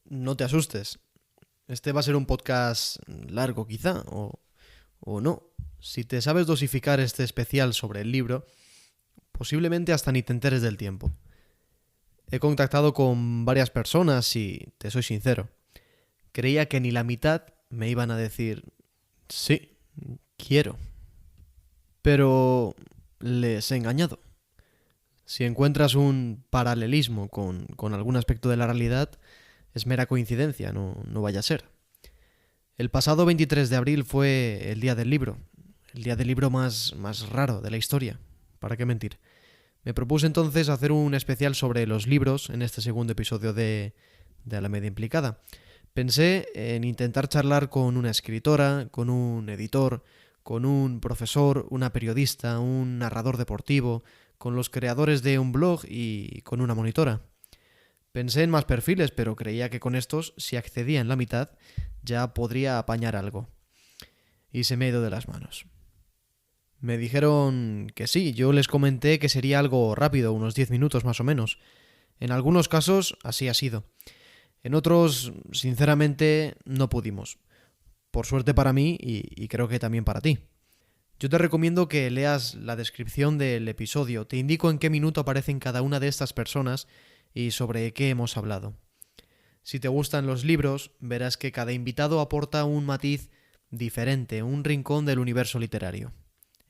no te asustes. Este va a ser un podcast largo quizá, o no. Si te sabes dosificar este especial sobre el libro, posiblemente hasta ni te enteres del tiempo. He contactado con varias personas y, te soy sincero, creía que ni la mitad me iban a decir, sí, quiero. Pero les he engañado. Si encuentras un paralelismo con algún aspecto de la realidad, es mera coincidencia, no vaya a ser. El pasado 23 de abril fue el día del libro, el día del libro más raro de la historia. ¿Para qué mentir? Me propuse entonces hacer un especial sobre los libros en este segundo episodio de A la Media Implicada. Pensé en intentar charlar con una escritora, con un editor, con un profesor, una periodista, un narrador deportivo, con los creadores de un blog y con una monitora. Pensé en más perfiles, pero creía que con estos, si accedía en la mitad, ya podría apañar algo. Y se me ha ido de las manos. Me dijeron que sí, yo les comenté que sería algo rápido, unos 10 minutos más o menos. En algunos casos así ha sido. En otros, sinceramente, no pudimos. Por suerte para mí y creo que también para ti. Yo te recomiendo que leas la descripción del episodio. Te indico en qué minuto aparecen cada una de estas personas y sobre qué hemos hablado. Si te gustan los libros, verás que cada invitado aporta un matiz diferente, un rincón del universo literario.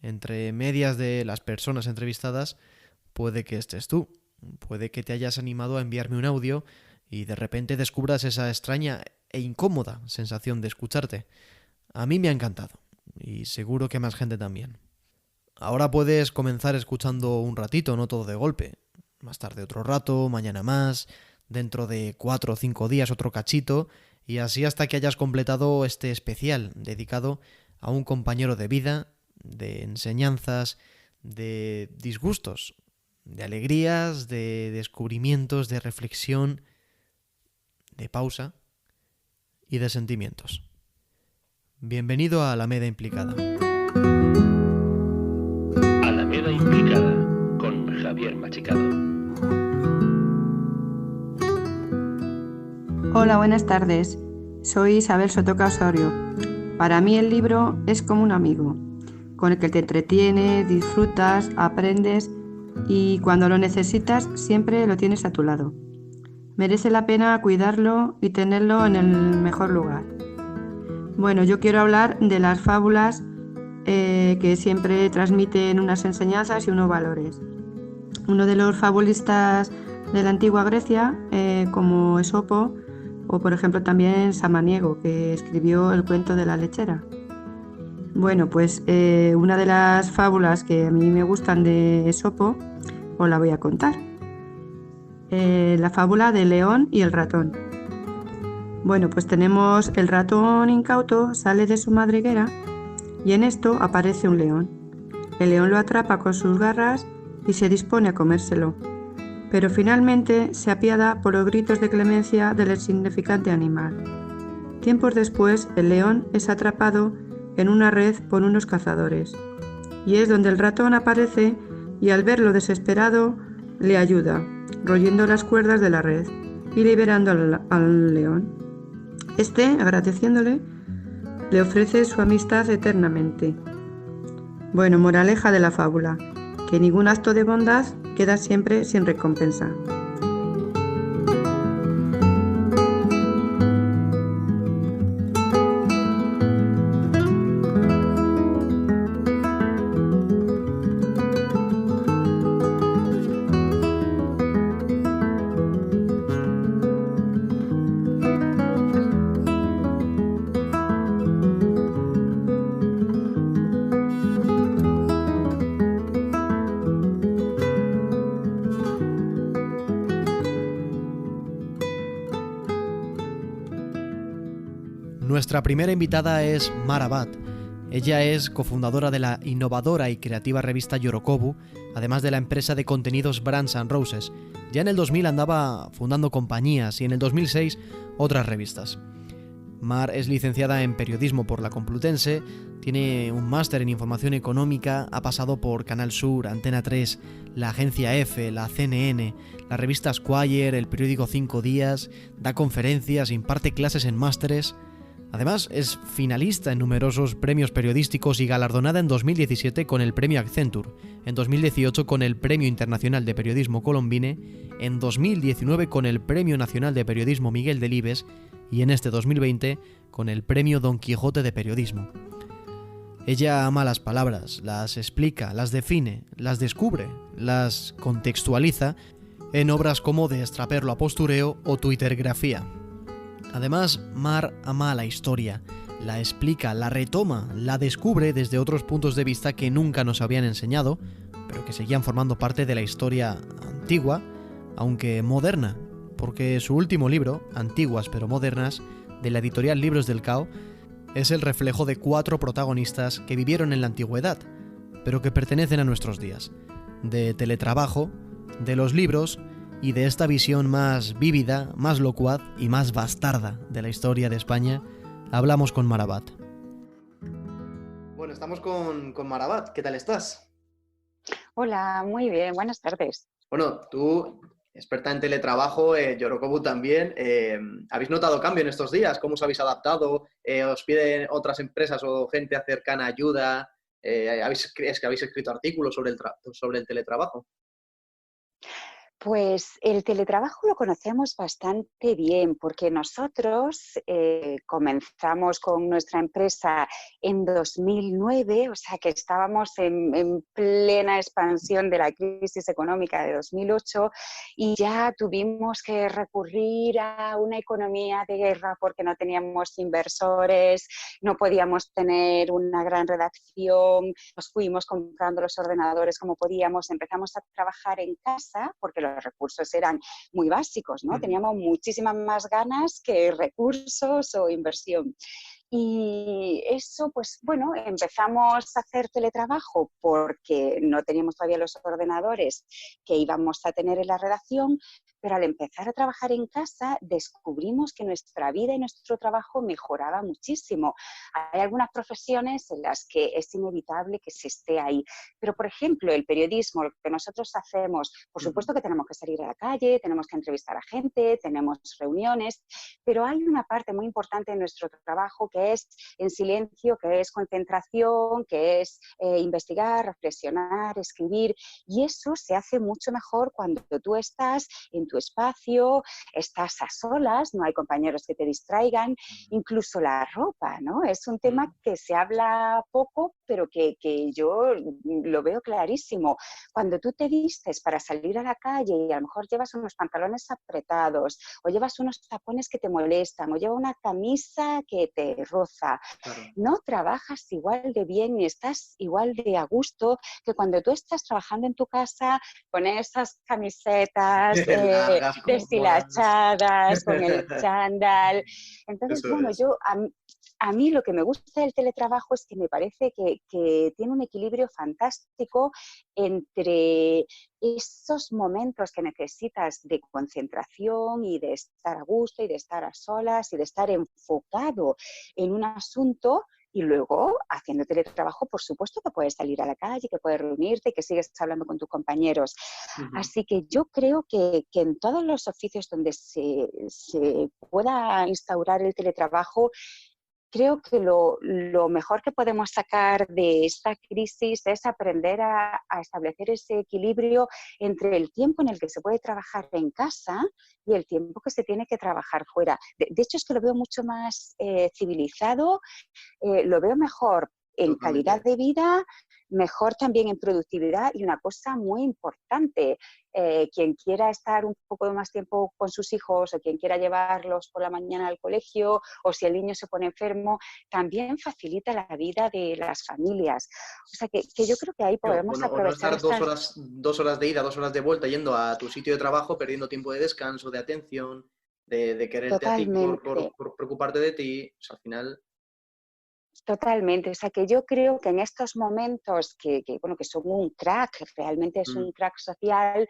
Entre medias de las personas entrevistadas, puede que estés tú. Puede que te hayas animado a enviarme un audio y de repente descubras esa extraña e incómoda sensación de escucharte. A mí me ha encantado. Y seguro que más gente también. Ahora puedes comenzar escuchando un ratito, no todo de golpe. Más tarde otro rato, mañana más, dentro de 4 o 5 días otro cachito, y así hasta que hayas completado este especial dedicado a un compañero de vida, de enseñanzas, de disgustos, de alegrías, de descubrimientos, de reflexión, de pausa y de sentimientos. Bienvenido a Alameda Implicada. Alameda Implicada, con Javier Machicado. Hola, buenas tardes. Soy Isabel Sotoca Osorio. Para mí el libro es como un amigo, con el que te entretienes, disfrutas, aprendes y cuando lo necesitas siempre lo tienes a tu lado. Merece la pena cuidarlo y tenerlo en el mejor lugar. Bueno, yo quiero hablar de las fábulas que siempre transmiten unas enseñanzas y unos valores. Uno de los fabulistas de la antigua Grecia, como Esopo, o por ejemplo también Samaniego, que escribió el cuento de la lechera. Bueno, pues una de las fábulas que a mí me gustan de Esopo, os la voy a contar. La fábula del león y el ratón. Bueno, pues tenemos el ratón incauto, sale de su madriguera y en esto aparece un león. El león lo atrapa con sus garras y se dispone a comérselo, pero finalmente se apiada por los gritos de clemencia del insignificante animal. Tiempos después, el león es atrapado en una red por unos cazadores y es donde el ratón aparece y al verlo desesperado le ayuda, royendo las cuerdas de la red y liberando al león. Este, agradeciéndole, le ofrece su amistad eternamente. Bueno, moraleja de la fábula, que ningún acto de bondad queda siempre sin recompensa. Nuestra primera invitada es Mara Abad. Ella es cofundadora de la innovadora y creativa revista Yorokobu, además de la empresa de contenidos Brands & Roses. Ya en el 2000 andaba fundando compañías y en el 2006 otras revistas. Mar es licenciada en periodismo por la Complutense, tiene un máster en información económica, ha pasado por Canal Sur, Antena 3, la agencia EFE, la CNN, la revista Squire, el periódico 5 Días, da conferencias, imparte clases en másteres. Además, es finalista en numerosos premios periodísticos y galardonada en 2017 con el Premio Accenture, en 2018 con el Premio Internacional de Periodismo Colombine, en 2019 con el Premio Nacional de Periodismo Miguel Delibes y en este 2020 con el Premio Don Quijote de Periodismo. Ella ama las palabras, las explica, las define, las descubre, las contextualiza en obras como De extraperlo a postureo o Twittergrafía. Además, Mar ama la historia, la explica, la retoma, la descubre desde otros puntos de vista que nunca nos habían enseñado, pero que seguían formando parte de la historia antigua, aunque moderna, porque su último libro, Antiguas pero modernas, de la editorial Libros del Cao, es el reflejo de 4 protagonistas que vivieron en la antigüedad, pero que pertenecen a nuestros días, de teletrabajo, de los libros y de esta visión más vívida, más locuaz y más bastarda de la historia de España. Hablamos con Mar Abad. Bueno, estamos con Mar Abad. ¿Qué tal estás? Hola, muy bien, buenas tardes. Bueno, tú, experta en teletrabajo, Yorokobu también, ¿habéis notado cambio en estos días? ¿Cómo os habéis adaptado? ¿Os piden otras empresas o gente cercana ayuda? ¿Es que habéis escrito artículos sobre el teletrabajo? Pues el teletrabajo lo conocemos bastante bien porque nosotros comenzamos con nuestra empresa en 2009, o sea que estábamos en plena expansión de la crisis económica de 2008 y ya tuvimos que recurrir a una economía de guerra porque no teníamos inversores, no podíamos tener una gran redacción, nos fuimos comprando los ordenadores como podíamos, empezamos a trabajar en casa porque los recursos eran muy básicos, ¿no? Teníamos muchísimas más ganas que recursos o inversión. Y eso, pues bueno, empezamos a hacer teletrabajo porque no teníamos todavía los ordenadores que íbamos a tener en la redacción, pero al empezar a trabajar en casa descubrimos que nuestra vida y nuestro trabajo mejoraba muchísimo. Hay algunas profesiones en las que es inevitable que se esté ahí, pero por ejemplo el periodismo, lo que nosotros hacemos, por supuesto que tenemos que salir a la calle, tenemos que entrevistar a gente, tenemos reuniones, pero hay una parte muy importante de nuestro trabajo que es en silencio, que es concentración, que es investigar, reflexionar, escribir, y eso se hace mucho mejor cuando tú estás en tu espacio, estás a solas, no hay compañeros que te distraigan, incluso la ropa, ¿no? Es un tema que se habla poco, pero que yo lo veo clarísimo. Cuando tú te vistes para salir a la calle y a lo mejor llevas unos pantalones apretados o llevas unos tapones que te molestan o llevas una camisa que te roza, claro, no trabajas igual de bien ni estás igual de a gusto que cuando tú estás trabajando en tu casa con esas camisetas deshilachadas, con el chándal. Entonces, eso bueno, yo a mí lo que me gusta del teletrabajo es que me parece que tiene un equilibrio fantástico entre esos momentos que necesitas de concentración y de estar a gusto y de estar a solas y de estar enfocado en un asunto. Y luego, haciendo teletrabajo, por supuesto que puedes salir a la calle, que puedes reunirte, que sigues hablando con tus compañeros. Así que yo creo que en todos los oficios donde se pueda instaurar el teletrabajo, creo que lo mejor que podemos sacar de esta crisis es aprender a establecer ese equilibrio entre el tiempo en el que se puede trabajar en casa y el tiempo que se tiene que trabajar fuera. De hecho, es que lo veo mucho más civilizado, lo veo mejor en calidad de vida, mejor también en productividad y una cosa muy importante, quien quiera estar un poco más tiempo con sus hijos o quien quiera llevarlos por la mañana al colegio o si el niño se pone enfermo, también facilita la vida de las familias. O sea que yo creo que ahí podemos aprovechar o no estar 2 horas de ida, 2 horas de vuelta yendo a tu sitio de trabajo, perdiendo tiempo de descanso, de atención, de quererte totalmente. a ti por preocuparte de ti. O sea, al final... Totalmente, o sea que yo creo que en estos momentos que son un crack, realmente es un crack social,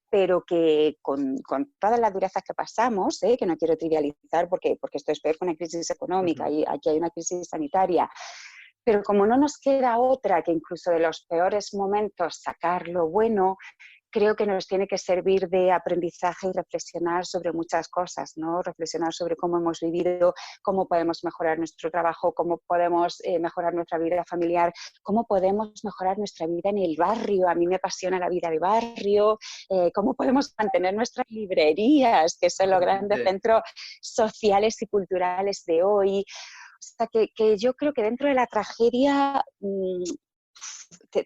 pero que con todas las durezas que pasamos, que no quiero trivializar porque esto es peor que una crisis económica y aquí hay una crisis sanitaria, pero como no nos queda otra que incluso de los peores momentos sacar lo bueno, creo que nos tiene que servir de aprendizaje y reflexionar sobre muchas cosas, ¿no? Reflexionar sobre cómo hemos vivido, cómo podemos mejorar nuestro trabajo, cómo podemos mejorar nuestra vida familiar, cómo podemos mejorar nuestra vida en el barrio. A mí me apasiona la vida de barrio, cómo podemos mantener nuestras librerías, que son los grandes centros sociales y culturales de hoy. O sea, que yo creo que dentro de la tragedia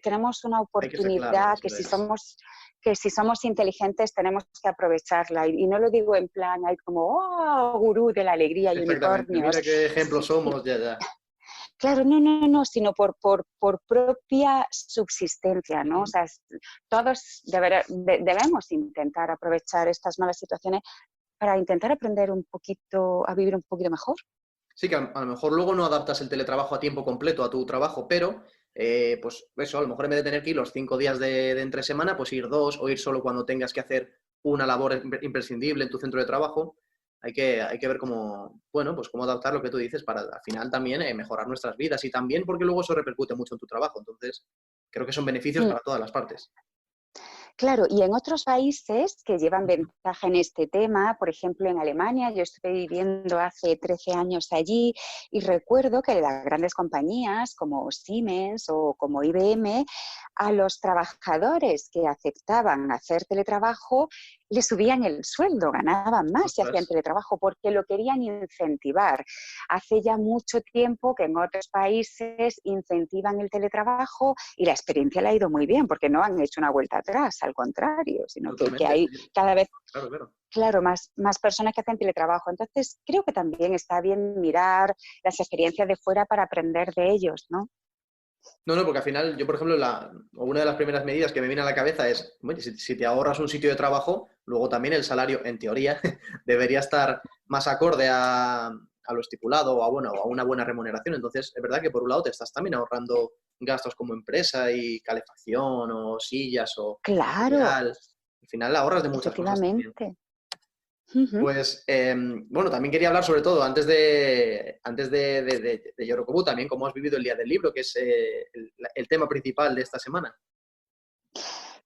tenemos una Hay que ser claro, oportunidad eso que si somos inteligentes tenemos que aprovecharla. Y no lo digo en plan, hay como, oh, gurú de la alegría y Exactamente, unicornios. mira qué ejemplos somos, ya. Claro, no, sino por propia subsistencia, ¿no? O sea, todos debemos intentar aprovechar estas malas situaciones para intentar aprender un poquito, a vivir un poquito mejor. Sí, que a lo mejor luego no adaptas el teletrabajo a tiempo completo a tu trabajo, pero pues eso, a lo mejor en vez de tener que ir los 5 días de entre semana, pues ir 2 o ir solo cuando tengas que hacer una labor imprescindible en tu centro de trabajo. Hay que ver cómo, bueno, pues cómo adaptar lo que tú dices para al final también mejorar nuestras vidas y también porque luego eso repercute mucho en tu trabajo. Entonces, creo que son beneficios para todas las partes. Claro, y en otros países que llevan ventaja en este tema, por ejemplo en Alemania, yo estuve viviendo hace 13 años allí y recuerdo que las grandes compañías como Siemens o como IBM, a los trabajadores que aceptaban hacer teletrabajo les subían el sueldo, ganaban más si hacían teletrabajo porque lo querían incentivar. Hace ya mucho tiempo que en otros países incentivan el teletrabajo y la experiencia le ha ido muy bien porque no han hecho una vuelta atrás, al contrario, sino que hay cada vez claro, más personas que hacen teletrabajo. Entonces, creo que también está bien mirar las experiencias de fuera para aprender de ellos, ¿no? No, porque al final, yo por ejemplo, una de las primeras medidas que me viene a la cabeza es, oye, si te ahorras un sitio de trabajo, luego también el salario, en teoría, debería estar más acorde a lo estipulado o a una buena remuneración. Entonces, es verdad que por un lado te estás también ahorrando gastos como empresa y calefacción o sillas o material. Al final ahorras de muchas cosas también. Pues, bueno, también quería hablar sobre todo, antes de Yorokobu, también cómo has vivido el Día del Libro, que es el tema principal de esta semana.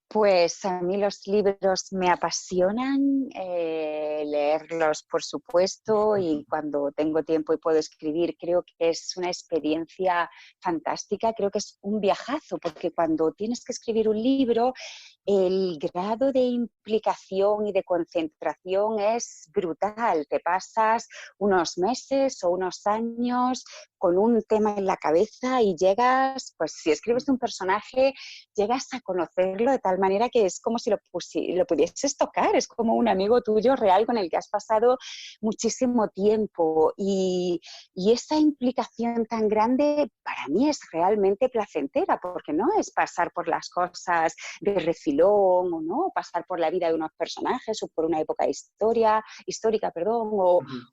Pues a mí los libros me apasionan, leerlos por supuesto, y cuando tengo tiempo y puedo escribir creo que es una experiencia fantástica, creo que es un viajazo, porque cuando tienes que escribir un libro el grado de implicación y de concentración es brutal. Te pasas unos meses o unos años con un tema en la cabeza y llegas, pues si escribes un personaje, llegas a conocerlo de tal manera que es como si lo pudieses tocar, es como un amigo tuyo real con el que has pasado muchísimo tiempo y esa implicación tan grande para mí es realmente placentera, porque no es pasar por las cosas de refilón o no, pasar por la vida de unos personajes o por una época histórica,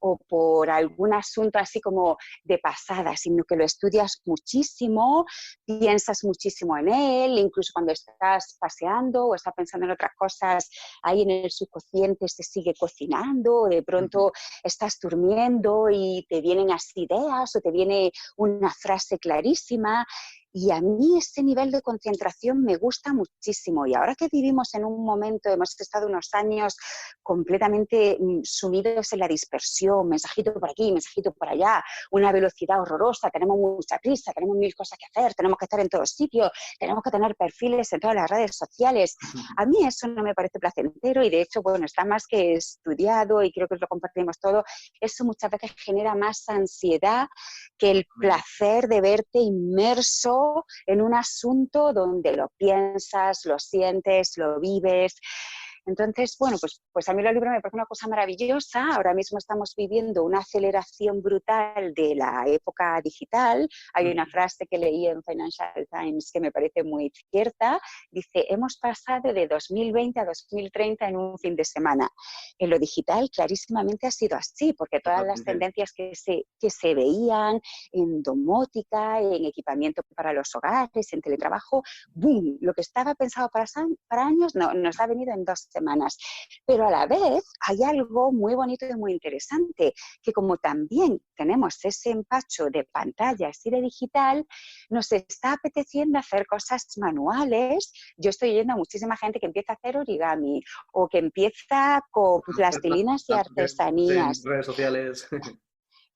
o por algún asunto así como de pasada, sino que lo estudias muchísimo, piensas muchísimo en él, incluso cuando estás paseando o estás pensando en otras cosas, ahí en el subconsciente se sigue cocinando, o de pronto estás durmiendo y te vienen así ideas o te viene una frase clarísima. Y a mí ese nivel de concentración me gusta muchísimo. Y ahora que vivimos en un momento, hemos estado unos años completamente sumidos en la dispersión, mensajito por aquí, mensajito por allá, una velocidad horrorosa, tenemos mucha prisa, tenemos mil cosas que hacer, tenemos que estar en todos sitios, tenemos que tener perfiles en todas las redes sociales. A mí eso no me parece placentero y de hecho, bueno, está más que estudiado y creo que lo compartimos todo. Eso muchas veces genera más ansiedad que el placer de verte inmerso en un asunto donde lo piensas, lo sientes, lo vives. Entonces, bueno, pues a mí los libros me parece una cosa maravillosa. Ahora mismo estamos viviendo una aceleración brutal de la época digital. Hay una frase que leí en Financial Times que me parece muy cierta. Dice, hemos pasado de 2020 a 2030 en un fin de semana. En lo digital clarísimamente ha sido así, porque todas las tendencias que se veían en domótica, en equipamiento para los hogares, en teletrabajo, ¡boom! Lo que estaba pensado para años nos ha venido en 2 semanas. Pero a la vez hay algo muy bonito y muy interesante, que como también tenemos ese empacho de pantallas y de digital, nos está apeteciendo hacer cosas manuales. Yo estoy oyendo a muchísima gente que empieza a hacer origami o que empieza con plastilinas y En artesanías. redes sociales.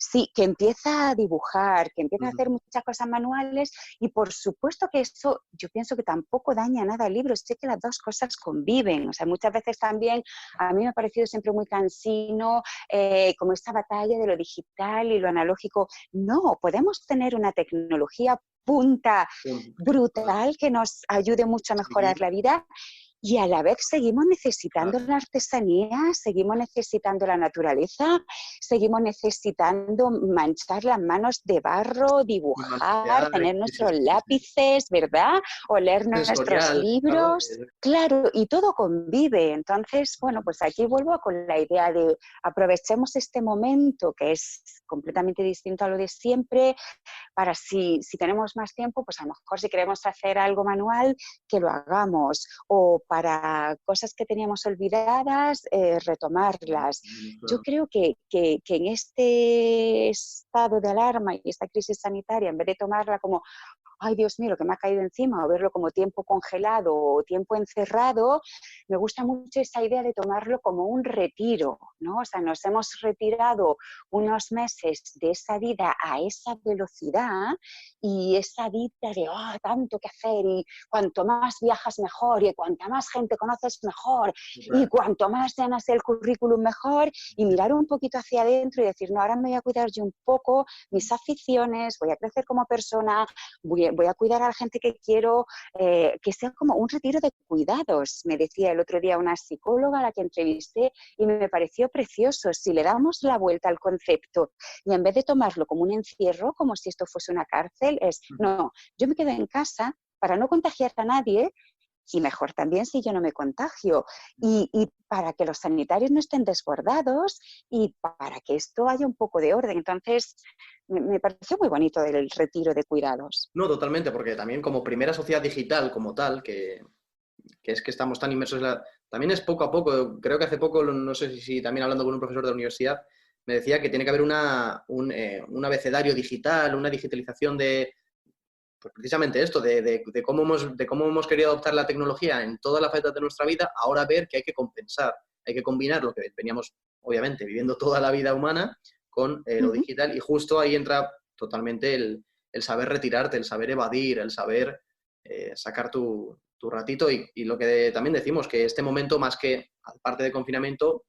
Sí, que empieza a dibujar, que empieza a Ujú. hacer muchas cosas manuales y por supuesto que eso yo pienso que tampoco daña nada al libro, sé que las dos cosas conviven, o sea, muchas veces también a mí me ha parecido siempre muy cansino como esta batalla de lo digital y lo analógico. No, podemos tener una tecnología punta brutal que nos ayude mucho a mejorar la vida y a la vez seguimos necesitando la artesanía, seguimos necesitando la naturaleza, seguimos necesitando manchar las manos de barro, Y dibujar, manusear, tener sí, sí, nuestros sí, sí. lápices, ¿verdad? O leer nuestros Sensorial, claro. libros. Claro, y todo convive. Entonces, bueno, pues aquí vuelvo con la idea de aprovechemos este momento que es completamente distinto a lo de siempre, para si tenemos más tiempo, pues a lo mejor si queremos hacer algo manual, que lo hagamos, o para cosas que teníamos olvidadas, retomarlas. Yo creo que en este estado de alarma y esta crisis sanitaria, en vez de tomarla como ay Dios mío, lo que me ha caído encima, o verlo como tiempo congelado o tiempo encerrado, me gusta mucho esa idea de tomarlo como un retiro, ¿no? O sea, nos hemos retirado unos meses de esa vida a esa velocidad y esa vida de tanto que hacer y cuanto más viajas mejor y cuanta más gente conoces mejor y cuanto más llenas el currículum mejor y mirar un poquito hacia adentro y decir, no, ahora me voy a cuidar yo un poco mis aficiones, voy a crecer como persona, voy a cuidar a la gente que quiero, que sea como un retiro de cuidados, me decía el otro día una psicóloga a la que entrevisté y me pareció precioso. Si le damos la vuelta al concepto y en vez de tomarlo como un encierro, como si esto fuese una cárcel, es, no, yo me quedo en casa para no contagiar a nadie y mejor también si yo no me contagio. Y para que los sanitarios no estén desbordados y para que esto haya un poco de orden. Entonces, me pareció muy bonito el retiro de cuidados. No, totalmente, porque también como primera sociedad digital como tal, que es que estamos tan inmersos en la... También es poco a poco, creo que hace poco, no sé si también hablando con un profesor de la universidad, me decía que tiene que haber un abecedario digital, una digitalización de, pues precisamente esto, de cómo hemos querido adoptar la tecnología en todas las facetas de nuestra vida, ahora ver que hay que compensar, hay que combinar lo que veníamos, obviamente, viviendo toda la vida humana con lo digital y justo ahí entra totalmente el saber retirarte, el saber evadir, el saber sacar tu ratito y lo que también decimos, que este momento más que, aparte de confinamiento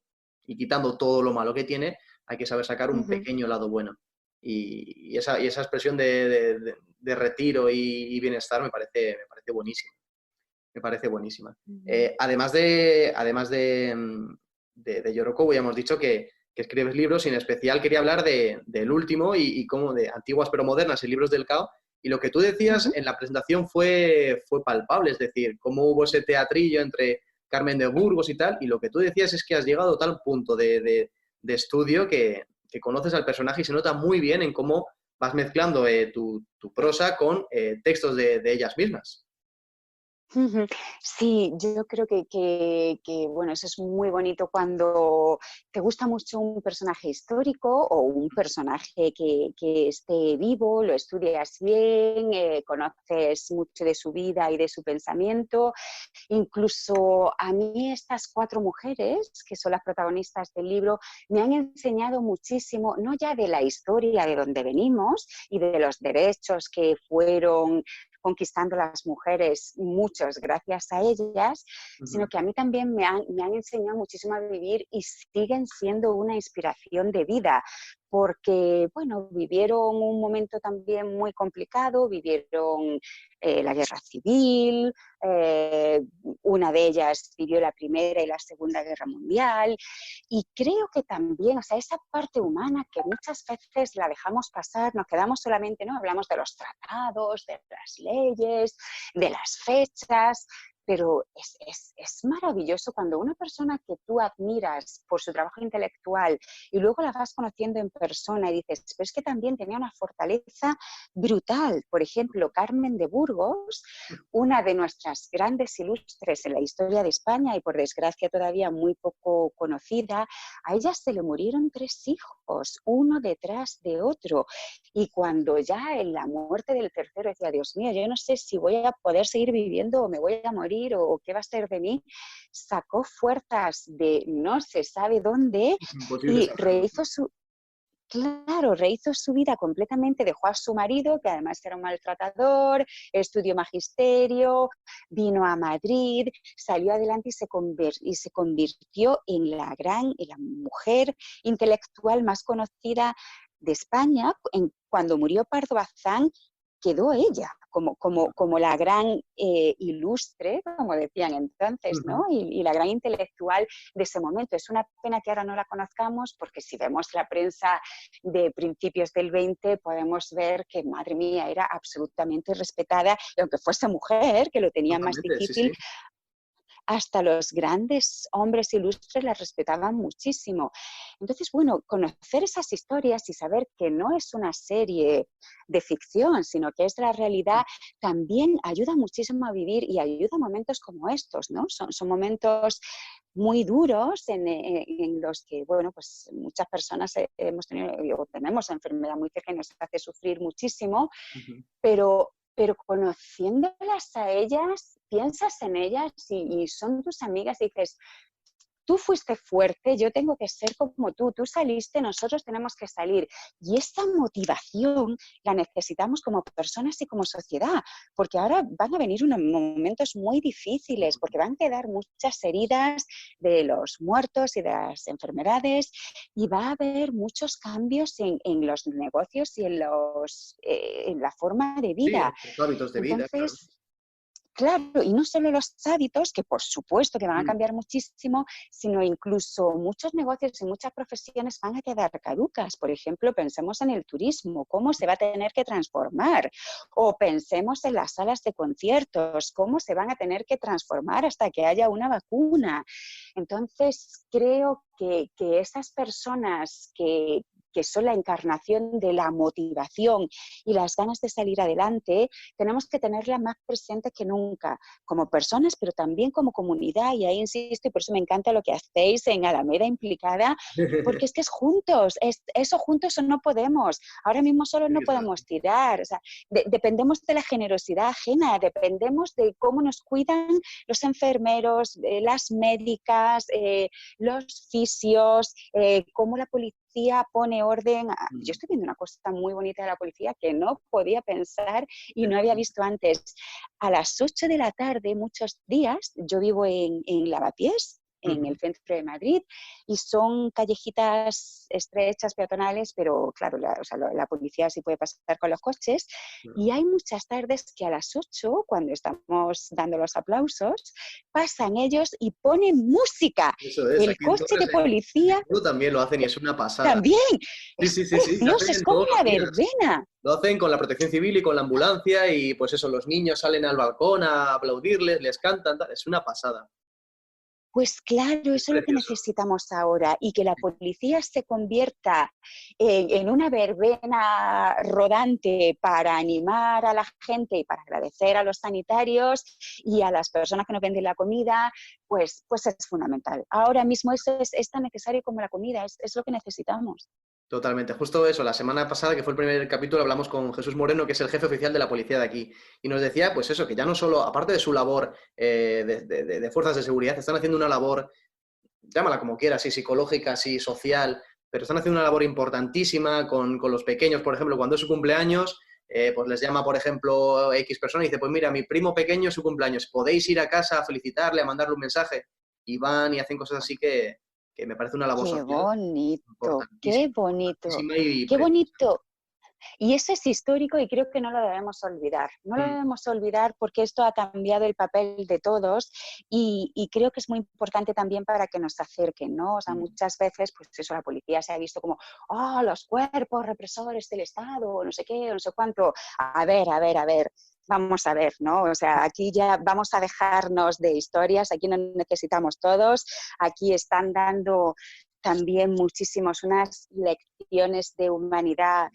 y quitando todo lo malo que tiene, hay que saber sacar un pequeño lado bueno. Y esa expresión de retiro y bienestar me parece buenísima. Me parece buenísima. Además de Yoroko, ya hemos dicho que escribes libros y en especial quería hablar del último y como de antiguas pero modernas y libros del cao. Y lo que tú decías en la presentación fue palpable, es decir, cómo hubo ese teatrillo entre Carmen de Burgos y tal, y lo que tú decías es que has llegado a tal punto de estudio que conoces al personaje y se nota muy bien en cómo vas mezclando tu prosa con textos de ellas mismas. Sí, yo creo bueno, eso es muy bonito cuando te gusta mucho un personaje histórico o un personaje que esté vivo, lo estudias bien, conoces mucho de su vida y de su pensamiento. Incluso a mí estas 4 mujeres, que son las protagonistas del libro, me han enseñado muchísimo, no ya de la historia de donde venimos y de los derechos que fueron conquistando las mujeres, muchos gracias a ellas, sino que a mí también me han enseñado muchísimo a vivir y siguen siendo una inspiración de vida, porque, bueno, vivieron un momento también muy complicado, vivieron la guerra civil, una de ellas vivió la Primera y la Segunda Guerra Mundial, y creo que también, o sea, esa parte humana que muchas veces la dejamos pasar, nos quedamos solamente, ¿no? Hablamos de los tratados, de las leyes, de las fechas, pero es maravilloso cuando una persona que tú admiras por su trabajo intelectual y luego la vas conociendo en persona y dices, pero es que también tenía una fortaleza brutal. Por ejemplo, Carmen de Burgos, una de nuestras grandes ilustres en la historia de España y por desgracia todavía muy poco conocida, a ella se le murieron 3 hijos, uno detrás de otro. Y cuando ya en la muerte del tercero decía, Dios mío, yo no sé si voy a poder seguir viviendo o me voy a morir o qué va a ser de mí, sacó fuerzas de no se sabe dónde Imposible y saberlo. rehizo su vida completamente, dejó a su marido, que además era un maltratador, estudió magisterio, vino a Madrid, salió adelante y se convirtió en la mujer intelectual más conocida de España. Cuando murió Pardo Bazán, quedó ella como la gran ilustre, como decían entonces, ¿no? Y la gran intelectual de ese momento. Es una pena que ahora no la conozcamos, porque si vemos la prensa de principios del 20, podemos ver que, madre mía, era absolutamente respetada, y aunque fuese mujer, que lo tenía más Totalmente, sí, difícil, sí. hasta los grandes hombres ilustres la respetaban muchísimo. Entonces, bueno, conocer esas historias y saber que no es una serie de ficción, sino que es la realidad, también ayuda muchísimo a vivir y ayuda a momentos como estos, ¿no? Son momentos muy duros en los que, bueno, pues muchas personas hemos tenido o tenemos enfermedad muy cerca y nos hace sufrir muchísimo, pero conociéndolas a ellas, piensas en ellas y son tus amigas y dices, tú fuiste fuerte, yo tengo que ser como tú saliste, nosotros tenemos que salir. Y esta motivación la necesitamos como personas y como sociedad, porque ahora van a venir unos momentos muy difíciles, porque van a quedar muchas heridas de los muertos y de las enfermedades, y va a haber muchos cambios en los negocios y en la forma de Sí, vida. los hábitos de vida, claro. Entonces, claro, y no solo los hábitos, que por supuesto que van a cambiar muchísimo, sino incluso muchos negocios y muchas profesiones van a quedar caducas. Por ejemplo, pensemos en el turismo, cómo se va a tener que transformar. O pensemos en las salas de conciertos, cómo se van a tener que transformar hasta que haya una vacuna. Entonces, creo que esas personas que son la encarnación de la motivación y las ganas de salir adelante, tenemos que tenerla más presente que nunca, como personas, pero también como comunidad. Y ahí insisto, y por eso me encanta lo que hacéis en Alameda Implicada, porque es que es juntos, eso juntos no podemos. Ahora mismo solo no podemos tirar. O sea, dependemos de la generosidad ajena, dependemos de cómo nos cuidan los enfermeros, las médicas, los fisios, cómo la policía pone orden. Yo estoy viendo una cosa muy bonita de la policía que no podía pensar y no había visto antes. A las 8 de la tarde, muchos días, yo vivo en Lavapiés, en el centro de Madrid, y son callejitas estrechas, peatonales, pero claro, la policía sí puede pasar con los coches, y hay muchas tardes que a las 8, cuando estamos dando los aplausos, pasan ellos y ponen música. Eso es, El aquí en coche de Torres, en policía Pueblo también lo hacen y es una pasada. también, Sí, es sí, sí, sí, se precioso, es hacen como todos los una días. verbena. Lo hacen con la protección civil y con la ambulancia y pues eso, los niños salen al balcón a aplaudirles, les cantan, tal. Es una pasada. Pues claro, Es eso es lo que precioso. necesitamos ahora, y que la policía se convierta en una verbena rodante para animar a la gente y para agradecer a los sanitarios y a las personas que nos venden la comida, pues es fundamental. Ahora mismo eso es tan necesario como la comida, es lo que necesitamos. Totalmente. Justo eso, la semana pasada, que fue el primer capítulo, hablamos con Jesús Moreno, que es el jefe oficial de la policía de aquí, y nos decía, pues eso, que ya no solo, aparte de su labor de fuerzas de seguridad, están haciendo una labor, llámala como quieras, sí, psicológica, sí, social, pero están haciendo una labor importantísima con los pequeños, por ejemplo, cuando es su cumpleaños, pues les llama, por ejemplo, X persona y dice, pues mira, mi primo pequeño es su cumpleaños, podéis ir a casa a felicitarle, a mandarle un mensaje, y van y hacen cosas así que me parece una labor Qué social bonito, qué importantísima, bonito, y qué preciosa. bonito. Y eso es histórico y creo que no lo debemos olvidar. No lo debemos olvidar porque esto ha cambiado el papel de todos y creo que es muy importante también para que nos acerquen, ¿no? O sea, muchas veces, pues eso, la policía se ha visto como, oh, los cuerpos represores del Estado, no sé qué, no sé cuánto. A ver. Vamos a ver, ¿no? O sea, aquí ya vamos a dejarnos de historias, aquí no necesitamos todos, aquí están dando también muchísimos, unas lecciones de humanidad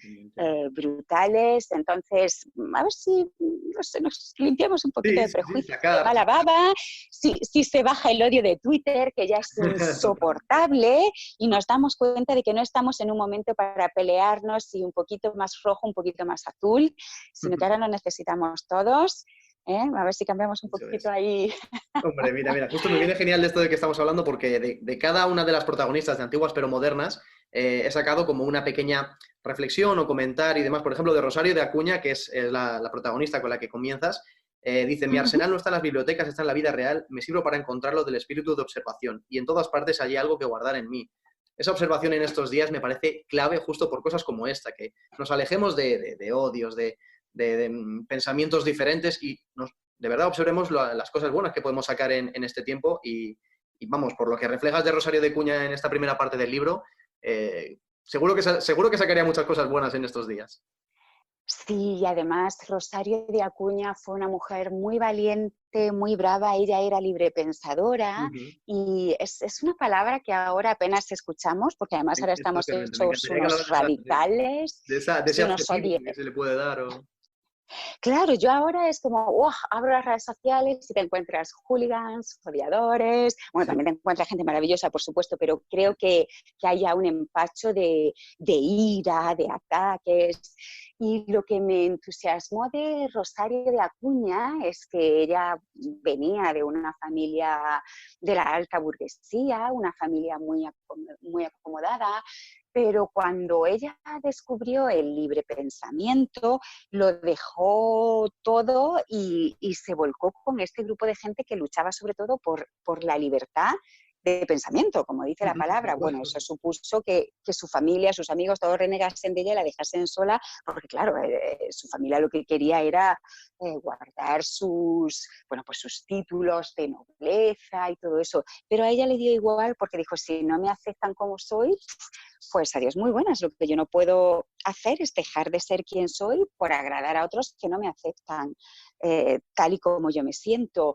brutales. Entonces, a ver si no sé, nos limpiamos un poquito de prejuicio, de mala baba, si se baja el odio de Twitter, que ya es insoportable, y nos damos cuenta de que no estamos en un momento para pelearnos y un poquito más rojo, un poquito más azul, sino que ahora lo necesitamos todos. A ver si cambiamos un poquito ahí. Hombre, mira, justo me viene genial de esto de que estamos hablando porque de cada una de las protagonistas de Antiguas pero Modernas he sacado como una pequeña reflexión o comentario y demás. Por ejemplo, de Rosario de Acuña, que es la protagonista con la que comienzas, dice, mi arsenal no está en las bibliotecas, está en la vida real, me sirvo para encontrarlo del espíritu de observación y en todas partes hay algo que guardar en mí. Esa observación en estos días me parece clave justo por cosas como esta, que nos alejemos de odios, de pensamientos diferentes y de verdad observemos las cosas buenas que podemos sacar en este tiempo y vamos, por lo que reflejas de Rosario de Acuña en esta primera parte del libro, seguro que sacaría muchas cosas buenas en estos días. Sí, y además Rosario de Acuña fue una mujer muy valiente, muy brava, ella era librepensadora y es una palabra que ahora apenas escuchamos, porque además ahora estamos hechos unos radicales. De ese adjetivo que se le puede dar. Claro, yo ahora es como, abro las redes sociales y te encuentras hooligans, odiadores, bueno, también te encuentras gente maravillosa, por supuesto, pero creo que hay ya un empacho de ira, de ataques. Y lo que me entusiasmó de Rosario de Acuña es que ella venía de una familia de la alta burguesía, una familia muy acomodada, pero cuando ella descubrió el libre pensamiento, lo dejó todo y se volcó con este grupo de gente que luchaba sobre todo por la libertad de pensamiento, como dice la palabra. Bueno, eso supuso que su familia, sus amigos, todos renegasen de ella y la dejasen sola, porque claro, su familia lo que quería era guardar sus títulos de nobleza y todo eso. Pero a ella le dio igual porque dijo, si no me aceptan como soy, pues adiós, muy buenas. Lo que yo no puedo hacer es dejar de ser quien soy por agradar a otros que no me aceptan tal y como yo me siento.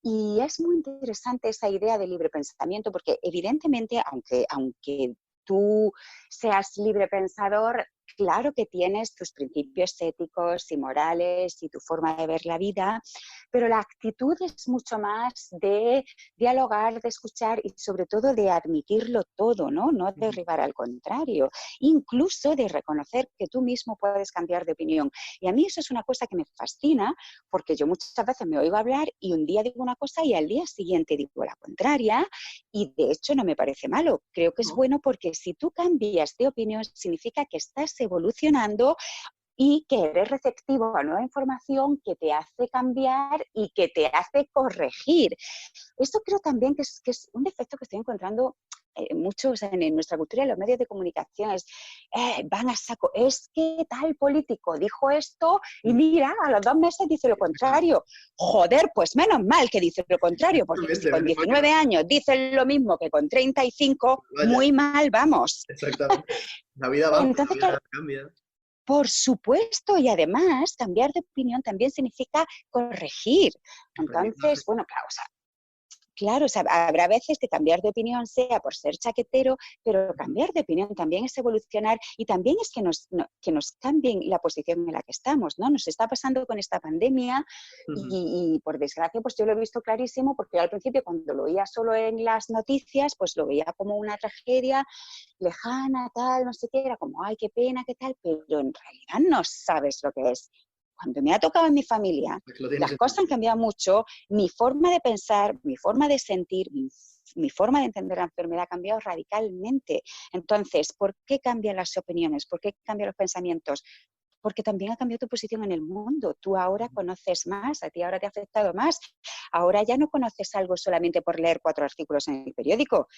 Y es muy interesante esa idea de libre pensamiento porque evidentemente, aunque tú seas libre pensador, claro que tienes tus principios éticos y morales y tu forma de ver la vida, pero la actitud es mucho más de dialogar, de escuchar y sobre todo de admitirlo todo, ¿no? No derribar al contrario, incluso de reconocer que tú mismo puedes cambiar de opinión. Y a mí eso es una cosa que me fascina porque yo muchas veces me oigo hablar y un día digo una cosa y al día siguiente digo la contraria y de hecho no me parece malo. Creo que es bueno porque si tú cambias de opinión significa que estás evolucionando y que eres receptivo a nueva información que te hace cambiar y que te hace corregir. Esto creo también que es un defecto que estoy encontrando muchos en nuestra cultura, en los medios de comunicación, van a saco, es que tal político dijo esto y mira, a los 2 meses dice lo contrario. Joder, pues menos mal que dice lo contrario, porque si con 19 años dicen lo mismo que con 35, muy mal vamos. Exactamente. La vida va, entonces, la vida cambia. Por supuesto, y además cambiar de opinión también significa corregir. Entonces, bueno, claro, o sea, habrá veces que cambiar de opinión sea por ser chaquetero, pero cambiar de opinión también es evolucionar y también es que nos cambien la posición en la que estamos, ¿no? Nos está pasando con esta pandemia y por desgracia, pues yo lo he visto clarísimo porque yo al principio cuando lo oía solo en las noticias, pues lo veía como una tragedia lejana, tal, no sé qué, era como, ay, qué pena, qué tal, pero en realidad no sabes lo que es. Cuando me ha tocado en mi familia, las cosas han cambiado mucho, mi forma de pensar, mi forma de sentir, mi forma de entender la enfermedad ha cambiado radicalmente. Entonces, ¿por qué cambian las opiniones? ¿Por qué cambian los pensamientos? Porque también ha cambiado tu posición en el mundo. Tú ahora conoces más, a ti ahora te ha afectado más. Ahora ya no conoces algo solamente por leer 4 artículos en el periódico.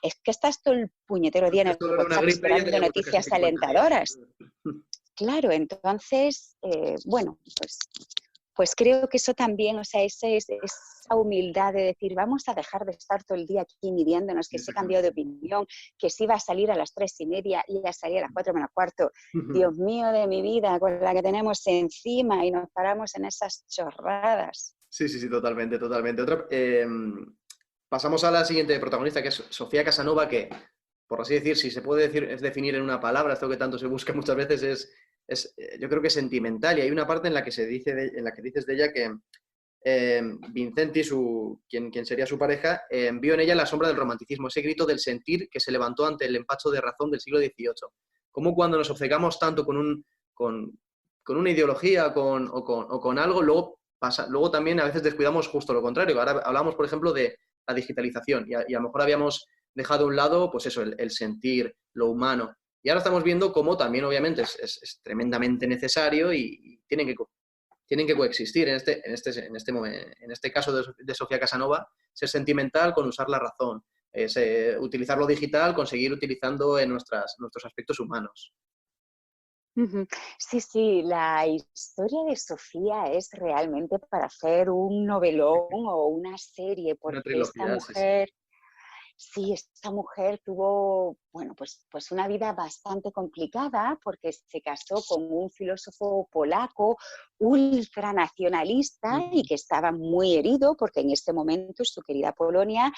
Es que estás todo el puñetero día en el WhatsApp esperando noticias alentadoras. claro, entonces, bueno, pues creo que eso también, o sea, esa humildad de decir, vamos a dejar de estar todo el día aquí midiéndonos, que se ha cambiado de opinión, que si iba a salir a las 3:30 y ya salía a las 4 menos cuarto. Dios mío de mi vida, con la que tenemos encima y nos paramos en esas chorradas. Sí, sí, sí, totalmente, totalmente. Pasamos a la siguiente protagonista, que es Sofía Casanova, que, por así decir, si se puede decir, es definir en una palabra, esto que tanto se busca muchas veces, yo creo que es sentimental. Y hay una parte en la que en la que dices de ella que Vincenti, quien sería su pareja, vio en ella la sombra del romanticismo, ese grito del sentir que se levantó ante el empacho de razón del siglo XVIII. Como cuando nos obcecamos tanto con una ideología o con algo, luego también a veces descuidamos justo lo contrario. Ahora hablamos, por ejemplo, de la digitalización y a lo mejor habíamos dejado a un lado, pues eso, el sentir, lo humano. Y ahora estamos viendo cómo también, obviamente, es tremendamente necesario y tienen que coexistir en este caso de Sofía Casanova, ser sentimental con usar la razón, utilizar lo digital, conseguir utilizando en nuestros aspectos humanos. Sí, sí, la historia de Sofía es realmente para hacer un novelón o una serie, Una porque esta trilogía, sí, sí. mujer, sí, esta mujer tuvo, bueno, pues una vida bastante complicada porque se casó con un filósofo polaco ultranacionalista y que estaba muy herido porque en este momento su querida Polonia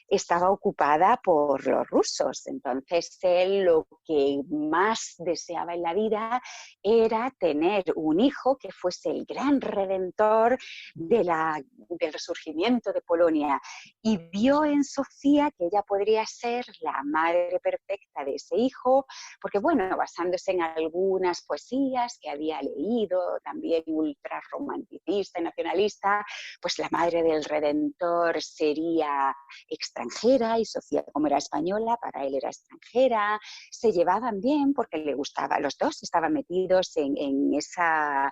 estaba ocupada por los rusos. Entonces, él lo que más deseaba en la vida era tener un hijo que fuese el gran redentor del resurgimiento de Polonia. Y vio en Sofía que ella podría ser la madre perfecta de ese hijo, porque, bueno, basándose en algunas poesías que había leído, también ultra romanticista y nacionalista, pues la madre del redentor sería extranjera y Sofía, como era española, para él era extranjera. Se llevaban bien porque le gustaba, los dos estaban metidos en esa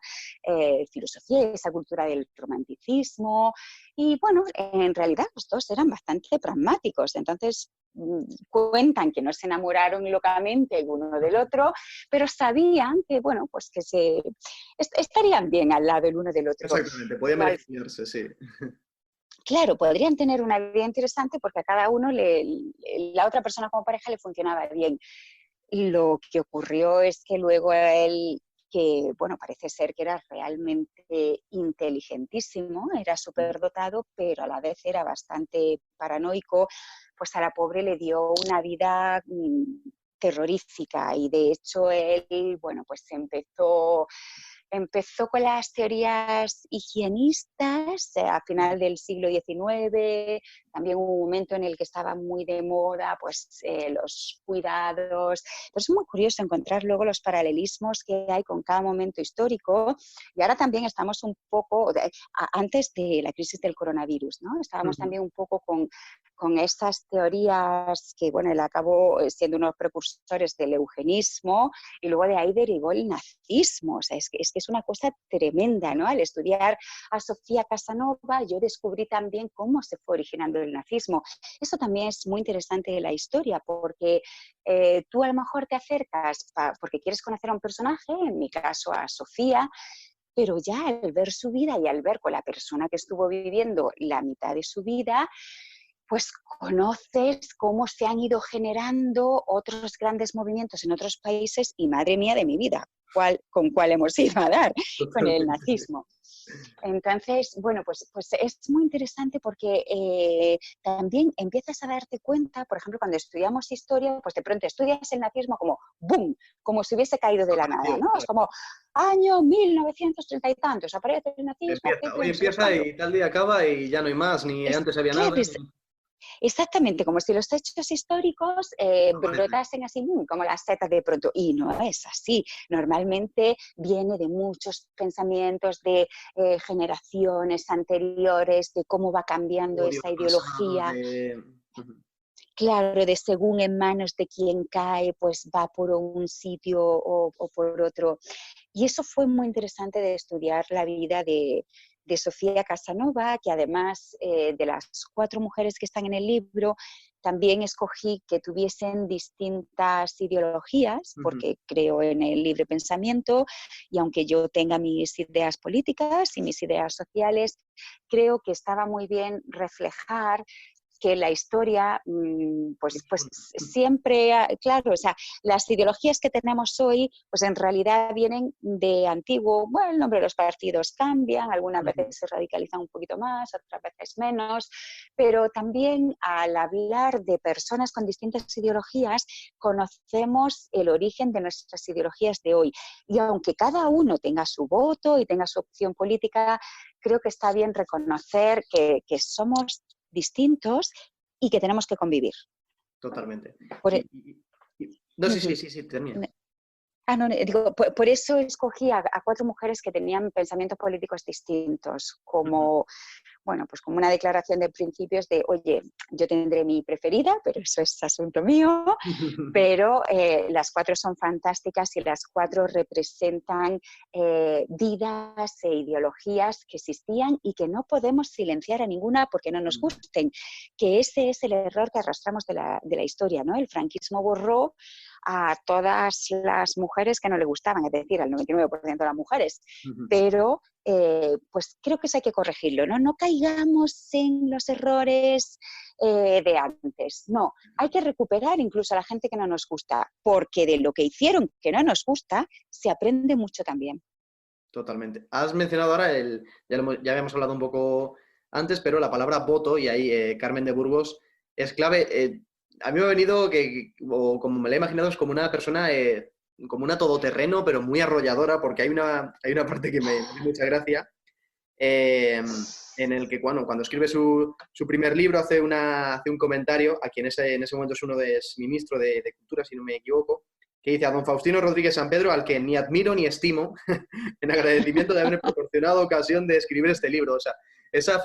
filosofía, esa cultura del romanticismo y bueno, en realidad los dos eran bastante pragmáticos, entonces cuentan que no se enamoraron locamente el uno del otro, pero sabían que, bueno, pues que estarían bien al lado el uno del otro. Exactamente, podía beneficiarse, sí. Claro, podrían tener una vida interesante porque a cada uno la otra persona como pareja le funcionaba bien. Lo que ocurrió es que luego él, que bueno, parece ser que era realmente inteligentísimo, era superdotado, pero a la vez era bastante paranoico, pues a la pobre le dio una vida terrorífica y de hecho él, bueno, pues empezó con las teorías higienistas a final del siglo XIX, también hubo un momento en el que estaba muy de moda pues, los cuidados, pero es muy curioso encontrar luego los paralelismos que hay con cada momento histórico y ahora también estamos un poco, antes de la crisis del coronavirus, ¿no? Estábamos también un poco con estas teorías que, bueno, él acabó siendo unos precursores del eugenismo y luego de ahí derivó el nazismo. O sea, es que es una cosa tremenda, ¿no? Al estudiar a Sofía Casanova, yo descubrí también cómo se fue originando el nazismo. Eso también es muy interesante de la historia, porque tú a lo mejor te acercas porque quieres conocer a un personaje, en mi caso a Sofía, pero ya al ver su vida y al ver con la persona que estuvo viviendo la mitad de su vida, pues conoces cómo se han ido generando otros grandes movimientos en otros países y madre mía de mi vida, ¿con cuál hemos ido a dar? Con el nazismo. Entonces, bueno, pues es muy interesante porque también empiezas a darte cuenta, por ejemplo, cuando estudiamos historia, pues de pronto estudias el nazismo como ¡boom! Como si hubiese caído de la nada, ¿no? Es como año 1930 y tantos, aparece el nazismo. Hoy empieza y tal día acaba y ya no hay más, ni antes había nada. Exactamente, como si los hechos históricos brotasen así como las setas de pronto. Y no es así. Normalmente viene de muchos pensamientos de generaciones anteriores, de cómo va cambiando esa ideología. Claro, de según en manos de quien cae, pues va por un sitio o por otro. Y eso fue muy interesante de estudiar la vida de de Sofía Casanova, que además de las 4 mujeres que están en el libro, también escogí que tuviesen distintas ideologías, porque creo en el libre pensamiento, y aunque yo tenga mis ideas políticas y mis ideas sociales, creo que estaba muy bien reflejar que la historia, pues siempre, claro, o sea, las ideologías que tenemos hoy, pues en realidad vienen de antiguo, bueno, el nombre de los partidos cambian, algunas veces se radicalizan un poquito más, otras veces menos, pero también al hablar de personas con distintas ideologías, conocemos el origen de nuestras ideologías de hoy. Y aunque cada uno tenga su voto y tenga su opción política, creo que está bien reconocer que somos distintos y que tenemos que convivir. Totalmente. Por, No, sí, termina. No, digo, por eso escogí a 4 mujeres que tenían pensamientos políticos distintos, como, bueno, pues como una declaración de principios de, oye, yo tendré mi preferida, pero eso es asunto mío, pero las 4 son fantásticas y las 4 representan vidas e ideologías que existían y que no podemos silenciar a ninguna porque no nos gusten, que ese es el error que arrastramos de la historia, ¿no? El franquismo borró a todas las mujeres que no le gustaban, es decir, al 99% de las mujeres, pero pues creo que eso hay que corregirlo, ¿no? No caigamos en los errores de antes, no, hay que recuperar incluso a la gente que no nos gusta, porque de lo que hicieron que no nos gusta, se aprende mucho también. Totalmente. Has mencionado ahora, ya habíamos hablado un poco antes, pero la palabra voto, y ahí Carmen de Burgos es clave. A mí me ha venido o como me la he imaginado, es como una persona, como una todoterreno, pero muy arrolladora, porque hay una parte que me hace mucha gracia, en el que cuando escribe su primer libro hace un comentario, a quien en ese momento es ministro de Cultura, si no me equivoco, que dice: a don Faustino Rodríguez San Pedro, al que ni admiro ni estimo, en agradecimiento de haberme proporcionado ocasión de escribir este libro. O sea, ser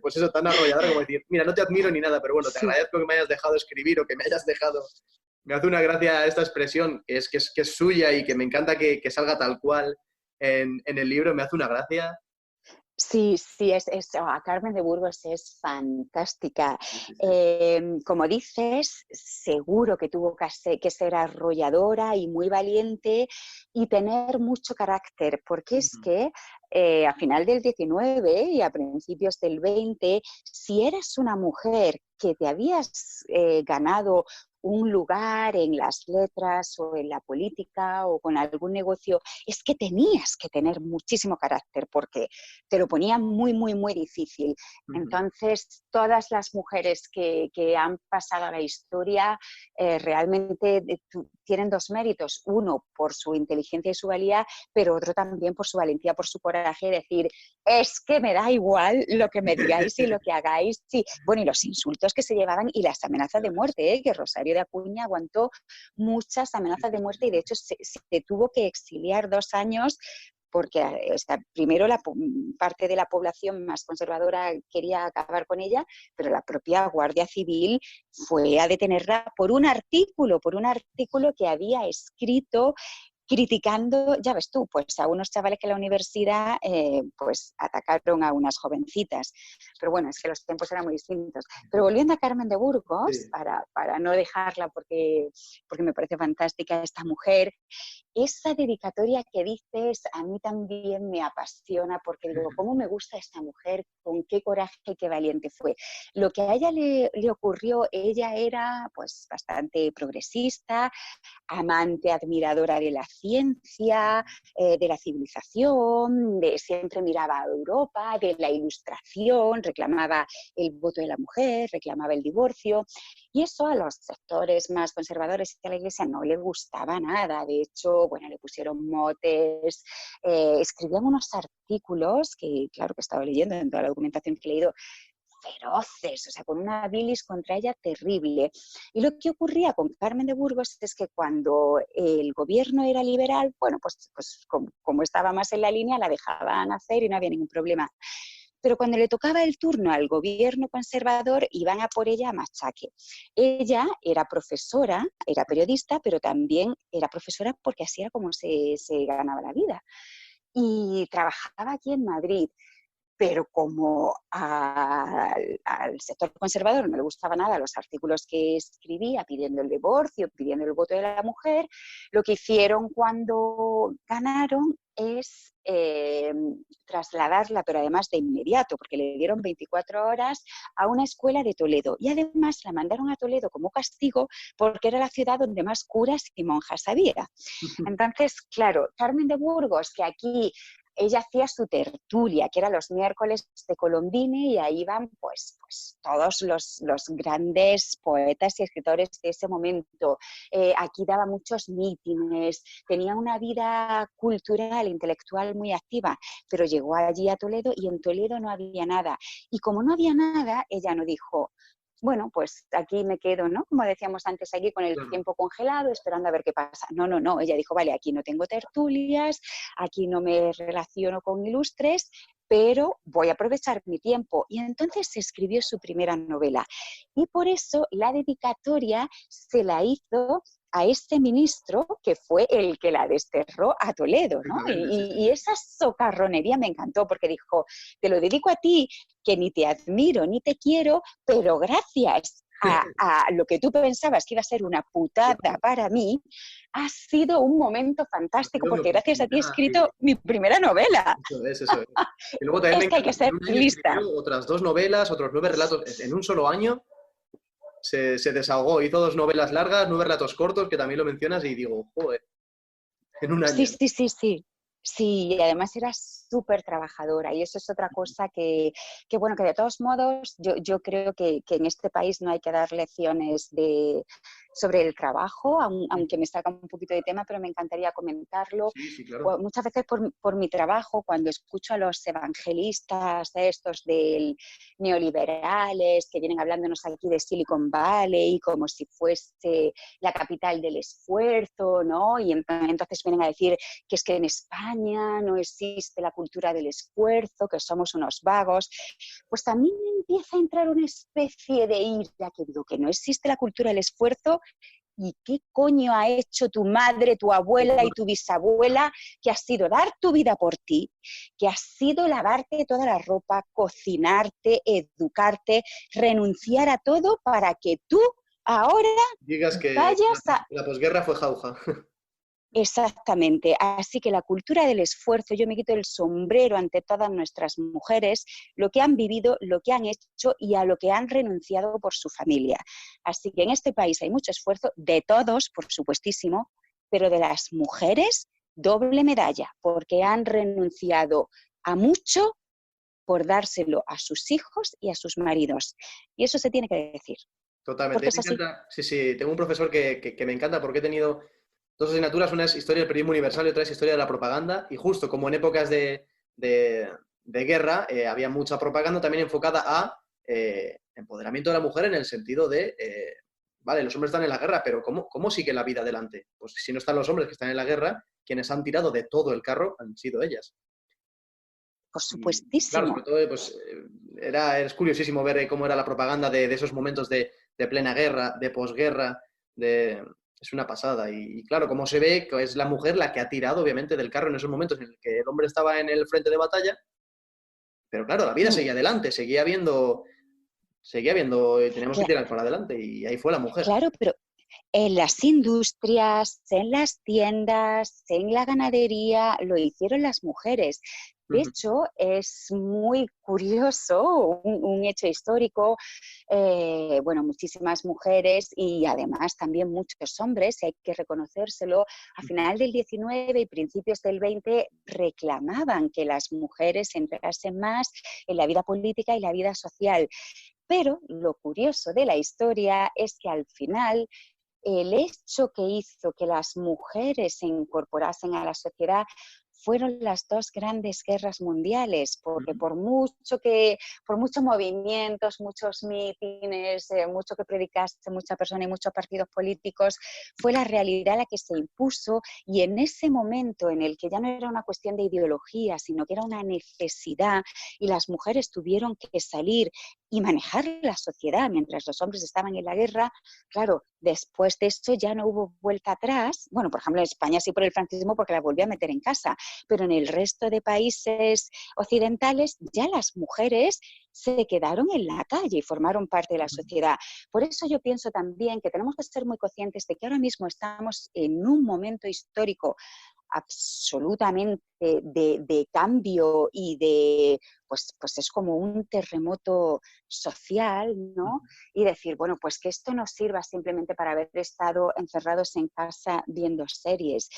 pues eso, tan arrolladora como decir, mira, no te admiro ni nada, pero bueno, te agradezco que me hayas dejado escribir o que me hayas dejado. Me hace una gracia esta expresión, que es suya y que me encanta que salga tal cual en el libro, me hace una gracia. Sí, a Carmen de Burgos es fantástica. Como dices, seguro que tuvo que ser arrolladora y muy valiente y tener mucho carácter, porque es que a final del 19 y a principios del 20, si eras una mujer que te habías ganado un lugar en las letras o en la política o con algún negocio, es que tenías que tener muchísimo carácter porque te lo ponían muy, muy, muy difícil. Entonces, todas las mujeres que han pasado a la historia realmente tienen 2 méritos. Uno, por su inteligencia y su valía, pero otro también por su valentía, por su coraje de decir, es que me da igual lo que me digáis y lo que hagáis. Sí. Bueno, y los insultos que se llevaban y las amenazas de muerte, que Rosario de Acuña aguantó muchas amenazas de muerte y de hecho se tuvo que exiliar 2 años porque primero la parte de la población más conservadora quería acabar con ella, pero la propia Guardia Civil fue a detenerla por un artículo que había escrito criticando, ya ves tú, pues a unos chavales que en la universidad pues atacaron a unas jovencitas. Pero bueno, es que los tiempos eran muy distintos. Pero volviendo a Carmen de Burgos, sí, para no dejarla porque me parece fantástica esta mujer, esa dedicatoria que dices a mí también me apasiona porque digo, ¿cómo me gusta esta mujer? ¿Con qué coraje y qué valiente fue? Lo que a ella le ocurrió, ella era pues bastante progresista, amante, admiradora de la ciencia, de la civilización, siempre miraba a Europa, de la Ilustración, reclamaba el voto de la mujer, reclamaba el divorcio, y eso a los sectores más conservadores de la Iglesia no le gustaba nada. De hecho, bueno, le pusieron motes, escribían unos artículos que, claro, que he estado leyendo en toda la documentación que he leído, feroces, o sea, con una bilis contra ella terrible. Y lo que ocurría con Carmen de Burgos es que cuando el gobierno era liberal, bueno, pues como estaba más en la línea, la dejaban hacer y no había ningún problema. Pero cuando le tocaba el turno al gobierno conservador, iban a por ella a machaque. Ella era profesora, era periodista, pero también era profesora porque así era como se ganaba la vida. y trabajaba aquí en Madrid. Pero como al sector conservador no le gustaba nada los artículos que escribía pidiendo el divorcio, pidiendo el voto de la mujer, lo que hicieron cuando ganaron es trasladarla, pero además de inmediato, porque le dieron 24 horas a una escuela de Toledo. Y además la mandaron a Toledo como castigo porque era la ciudad donde más curas y monjas había. Entonces, claro, Carmen de Burgos, que aquí ella hacía su tertulia, que era los miércoles de Colombini, y ahí iban pues todos los grandes poetas y escritores de ese momento. Aquí daba muchos mítines, tenía una vida cultural, intelectual muy activa, pero llegó allí a Toledo y en Toledo no había nada. Y como no había nada, ella no dijo, bueno, pues aquí me quedo, ¿no? Como decíamos antes, aquí con el tiempo congelado, esperando a ver qué pasa. No, no, no. Ella dijo, vale, aquí no tengo tertulias, aquí no me relaciono con ilustres, pero voy a aprovechar mi tiempo. Y entonces escribió su primera novela. Y por eso la dedicatoria se la hizo a este ministro que fue el que la desterró a Toledo, ¿no? Y esa socarronería me encantó porque dijo, te lo dedico a ti, que ni te admiro ni te quiero, pero gracias a lo que tú pensabas que iba a ser una putada para mí, ha sido un momento fantástico porque gracias a ti he escrito mi primera novela. Eso es. Y luego también Es que hay que ser lista. Otras 2 novelas, otros 9 relatos en un solo año. Se desahogó, hizo 2 novelas largas, 9 relatos cortos, que también lo mencionas, y digo, joder, en un año. Sí. Sí, y además era súper trabajadora y eso es otra cosa que bueno, que de todos modos yo creo que en este país no hay que dar lecciones sobre el trabajo, aunque me saca un poquito de tema, pero me encantaría comentarlo. Sí, claro. Muchas veces por mi trabajo, cuando escucho a los evangelistas estos neoliberales que vienen hablándonos aquí de Silicon Valley como si fuese la capital del esfuerzo, ¿no? Y entonces vienen a decir que es que en España no existe la cultura del esfuerzo, que somos unos vagos, pues también me empieza a entrar una especie de ira que digo que no existe la cultura del esfuerzo. ¿Y qué coño ha hecho tu madre, tu abuela y tu bisabuela? Que ha sido dar tu vida por ti, que ha sido lavarte toda la ropa, cocinarte, educarte, renunciar a todo para que tú ahora digas que vayas la posguerra fue jauja. Exactamente. Así que la cultura del esfuerzo, yo me quito el sombrero ante todas nuestras mujeres, lo que han vivido, lo que han hecho y a lo que han renunciado por su familia. Así que en este país hay mucho esfuerzo, de todos, por supuestísimo, pero de las mujeres, doble medalla, porque han renunciado a mucho por dárselo a sus hijos y a sus maridos. Y eso se tiene que decir. Totalmente. Es así. Sí, tengo un profesor que me encanta porque he tenido 2 asignaturas, una es Historia del Periodismo Universal y otra es Historia de la Propaganda, y justo como en épocas de guerra había mucha propaganda también enfocada a empoderamiento de la mujer en el sentido de, vale, los hombres están en la guerra, pero ¿cómo sigue la vida adelante? Pues si no están los hombres que están en la guerra, quienes han tirado de todo el carro han sido ellas. Por supuestísimo. Claro, sobre todo, pues, es curiosísimo ver cómo era la propaganda de esos momentos de plena guerra, de posguerra, es una pasada. Y claro, como se ve que es la mujer la que ha tirado, obviamente, del carro en esos momentos en el que el hombre estaba en el frente de batalla. Pero claro, la vida seguía adelante, seguía habiendo, teníamos que tirar para adelante y ahí fue la mujer. Claro, pero en las industrias, en las tiendas, en la ganadería, lo hicieron las mujeres. De hecho, es muy curioso, un hecho histórico, bueno, muchísimas mujeres y además también muchos hombres, y hay que reconocérselo, a final del 19 y principios del 20 reclamaban que las mujeres entrasen más en la vida política y la vida social. Pero lo curioso de la historia es que al final el hecho que hizo que las mujeres se incorporasen a la sociedad fueron las 2 grandes guerras mundiales, porque por muchos movimientos, muchos mítines, mucho que predicase mucha persona y muchos partidos políticos, fue la realidad la que se impuso, y en ese momento en el que ya no era una cuestión de ideología, sino que era una necesidad, y las mujeres tuvieron que salir y manejar la sociedad mientras los hombres estaban en la guerra. Claro, después de eso ya no hubo vuelta atrás. Bueno, por ejemplo, en España sí por el franquismo porque la volvió a meter en casa, pero en el resto de países occidentales ya las mujeres se quedaron en la calle y formaron parte de la sociedad. Por eso yo pienso también que tenemos que ser muy conscientes de que ahora mismo estamos en un momento histórico absolutamente de cambio y pues es como un terremoto social, ¿no? Y decir, bueno, pues que esto no sirva simplemente para haber estado encerrados en casa viendo series,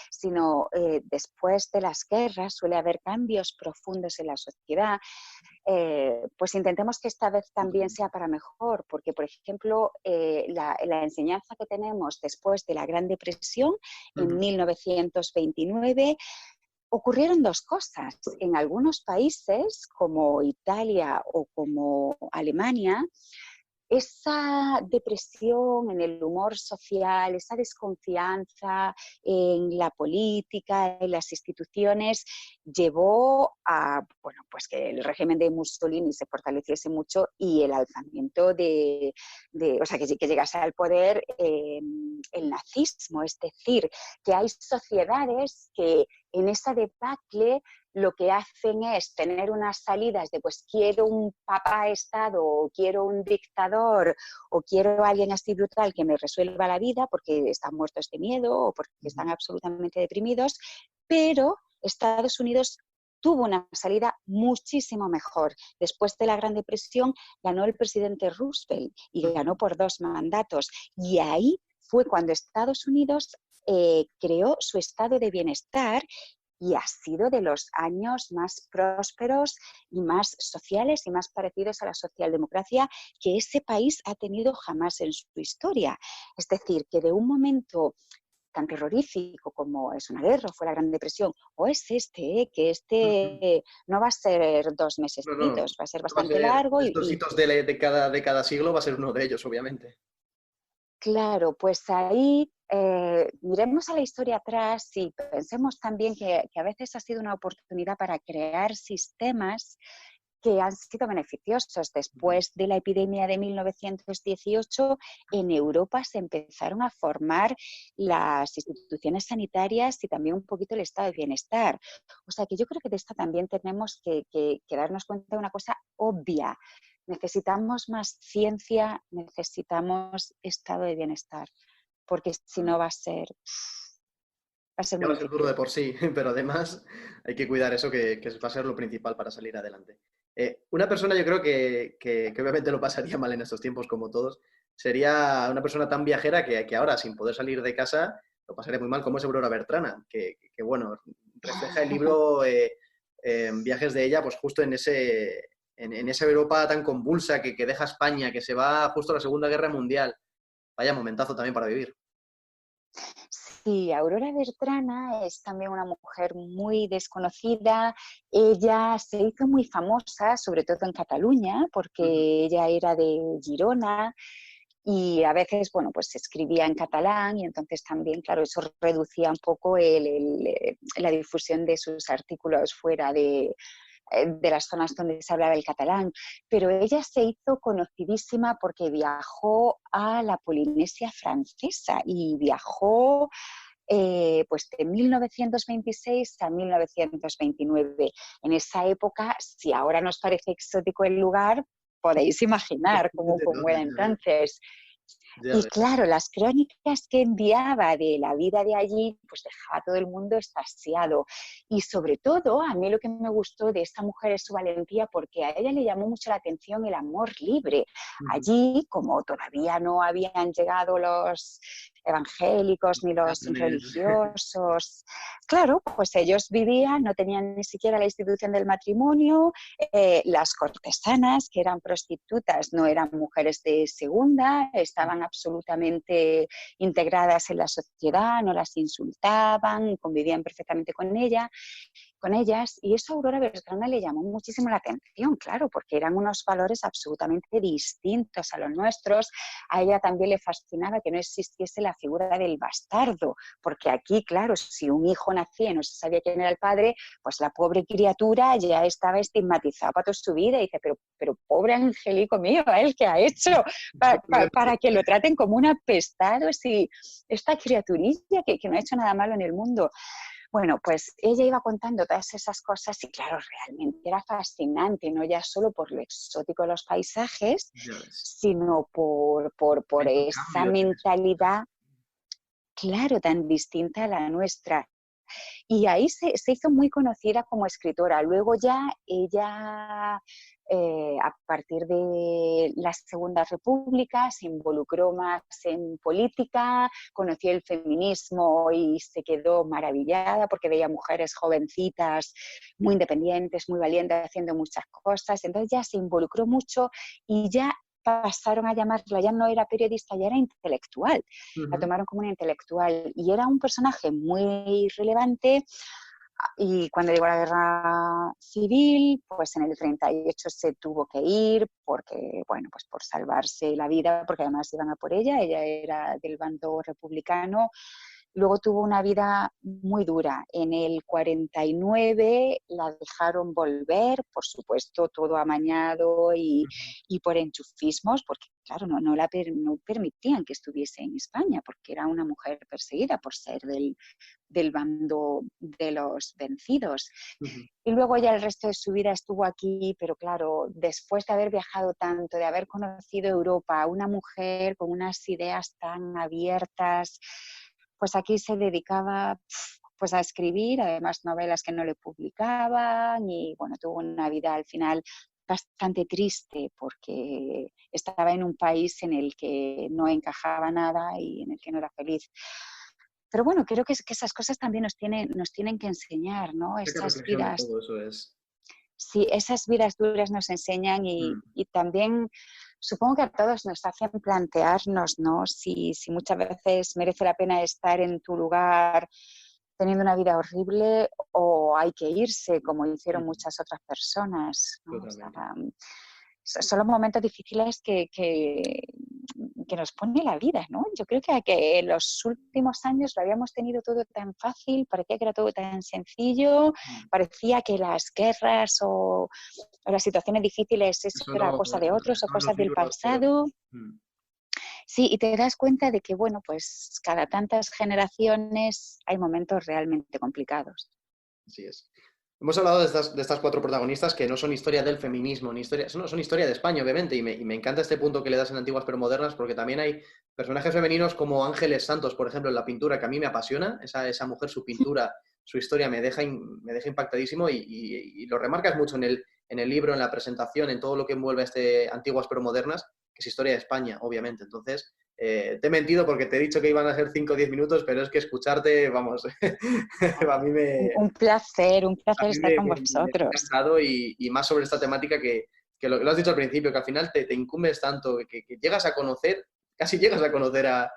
sino después de las guerras suele haber cambios profundos en la sociedad. Pues intentemos que esta vez también sea para mejor, porque, por ejemplo, la enseñanza que tenemos después de la Gran Depresión, en 1929, ocurrieron dos cosas. En algunos países, como Italia o como Alemania, esa depresión en el humor social, esa desconfianza en la política, en las instituciones, llevó a, bueno, pues que el régimen de Mussolini se fortaleciese mucho y el alzamiento o sea, que llegase al poder el nazismo. Es decir, que hay sociedades que en esa debacle lo que hacen es tener unas salidas de pues quiero un papá Estado o quiero un dictador o quiero a alguien así brutal que me resuelva la vida porque están muertos de miedo o porque están absolutamente deprimidos, pero Estados Unidos tuvo una salida muchísimo mejor. Después de la Gran Depresión ganó el presidente Roosevelt y ganó por 2 mandatos y ahí fue cuando Estados Unidos creó su estado de bienestar y ha sido de los años más prósperos y más sociales y más parecidos a la socialdemocracia que ese país ha tenido jamás en su historia. Es decir, que de un momento tan terrorífico como es una guerra o fue la Gran Depresión, o es que no va a ser 2 No, no, mesecitos, va a ser va a bastante ser largo de estos hitos de cada siglo, va a ser uno de ellos, obviamente. claro, pues ahí miremos a la historia atrás y pensemos también que a veces ha sido una oportunidad para crear sistemas que han sido beneficiosos. Después de la epidemia de 1918, en Europa se empezaron a formar las instituciones sanitarias y también un poquito el estado de bienestar. O sea que yo creo que de esto también tenemos que darnos cuenta de una cosa obvia. Necesitamos más ciencia, necesitamos estado de bienestar, porque si no va a ser Ya muy va a ser duro difícil. de por sí, pero además hay que cuidar eso que va a ser lo principal para salir adelante. Una persona yo creo que obviamente lo pasaría mal en estos tiempos como todos, sería una persona tan viajera que ahora sin poder salir de casa lo pasaría muy mal como es Aurora Bertrana, que bueno, refleja el libro viajes de ella pues justo en esa Europa tan convulsa que deja España, que se va justo a la Segunda Guerra Mundial. Vaya momentazo también para vivir. Sí, Aurora Bertrana es también una mujer muy desconocida. Ella se hizo muy famosa, sobre todo en Cataluña, porque ella era de Girona y a veces, bueno, pues escribía en catalán y entonces también, claro, eso reducía un poco la difusión de sus artículos fuera de las zonas donde se hablaba el catalán, pero ella se hizo conocidísima porque viajó a la Polinesia francesa y viajó pues de 1926 a 1929. En esa época, si ahora nos parece exótico el lugar, podéis imaginar cómo era entonces. Ya Y ves. claro, las crónicas que enviaba de la vida de allí, pues dejaba a todo el mundo extasiado. Y sobre todo, a mí lo que me gustó de esta mujer es su valentía, porque a ella le llamó mucho la atención el amor libre. Allí, como todavía no habían llegado los evangélicos ni los religiosos, claro, pues ellos vivían, no tenían ni siquiera la institución del matrimonio, las cortesanas, que eran prostitutas, no eran mujeres de segunda, estaban absolutamente integradas en la sociedad, no las insultaban, convivían perfectamente con ella. con ellas, y eso a Aurora Bertrana le llamó muchísimo la atención, claro, porque eran unos valores absolutamente distintos a los nuestros. A ella también le fascinaba que no existiese la figura del bastardo, porque aquí, claro, si un hijo nacía y no se sabía quién era el padre, pues la pobre criatura ya estaba estigmatizada para toda su vida, y dice, pero pobre angelico mío, ¿él qué ha hecho para que lo traten como un apestado, si esta criaturilla que no ha hecho nada malo en el mundo? Bueno, pues ella iba contando todas esas cosas y claro, realmente era fascinante, no ya solo por lo exótico de los paisajes, Ya ves. sino por Hay esa cambios en eso. mentalidad, claro, tan distinta a la nuestra. Y ahí se hizo muy conocida como escritora. Luego ya ella, a partir de la Segunda República, se involucró más en política, conoció el feminismo y se quedó maravillada porque veía mujeres jovencitas, muy independientes, muy valientes, haciendo muchas cosas. Entonces ya se involucró mucho y ya pasaron a llamarla, ya no era periodista, ya era intelectual. La Ujú. tomaron como una intelectual y era un personaje muy relevante. Y cuando llegó la guerra civil, pues en el 38 se tuvo que ir porque, bueno, pues por salvarse la vida, porque además iban a por ella era del bando republicano. Luego tuvo una vida muy dura. En el 49 la dejaron volver, por supuesto, todo amañado y por enchufismos, porque claro, no permitían que estuviese en España, porque era una mujer perseguida por ser del bando de los vencidos. Ujú. Y luego ya el resto de su vida estuvo aquí, pero claro, después de haber viajado tanto, de haber conocido Europa, una mujer con unas ideas tan abiertas, pues aquí se dedicaba pues a escribir, además novelas que no le publicaban y bueno, tuvo una vida al final bastante triste porque estaba en un país en el que no encajaba nada y en el que no era feliz. Pero bueno, creo que esas cosas también nos tienen que enseñar, ¿no? Saca Esas reflexión de vidas, todo eso es. sí, esas vidas duras nos enseñan Mm. y también supongo que a todos nos hacen plantearnos, ¿no? Si muchas veces merece la pena estar en tu lugar teniendo una vida horrible o hay que irse, como hicieron Ujú. muchas otras personas, ¿no? O sea, Totalmente. son los momentos difíciles que nos pone la vida, ¿no? Yo creo que en los últimos años lo habíamos tenido todo tan fácil, parecía que era todo tan sencillo, Mm. parecía que las guerras o las situaciones difíciles, eso era Solo, cosa de otros o solo en los cosas del libros, pero pasado. mm, Sí, y te das cuenta de que, bueno, pues cada tantas generaciones hay momentos realmente complicados. así es. Hemos hablado de estas cuatro protagonistas que no son historia del feminismo, ni historia, son historia de España, obviamente, y me encanta este punto que le das en Antiguas pero Modernas, porque también hay personajes femeninos como Ángeles Santos, por ejemplo, en la pintura, que a mí me apasiona, esa mujer, su pintura, su historia me deja impactadísimo y lo remarcas mucho en el libro, en la presentación, en todo lo que envuelve este Antiguas pero Modernas, que es historia de España, obviamente. Entonces, te he mentido porque te he dicho que iban a ser 5 o 10 minutos, pero es que escucharte, vamos, a mí Un placer estar con me ha vosotros. encantado y más sobre esta temática que lo has dicho al principio, que al final te incumbes tanto, que llegas a conocer, casi llegas a conocer a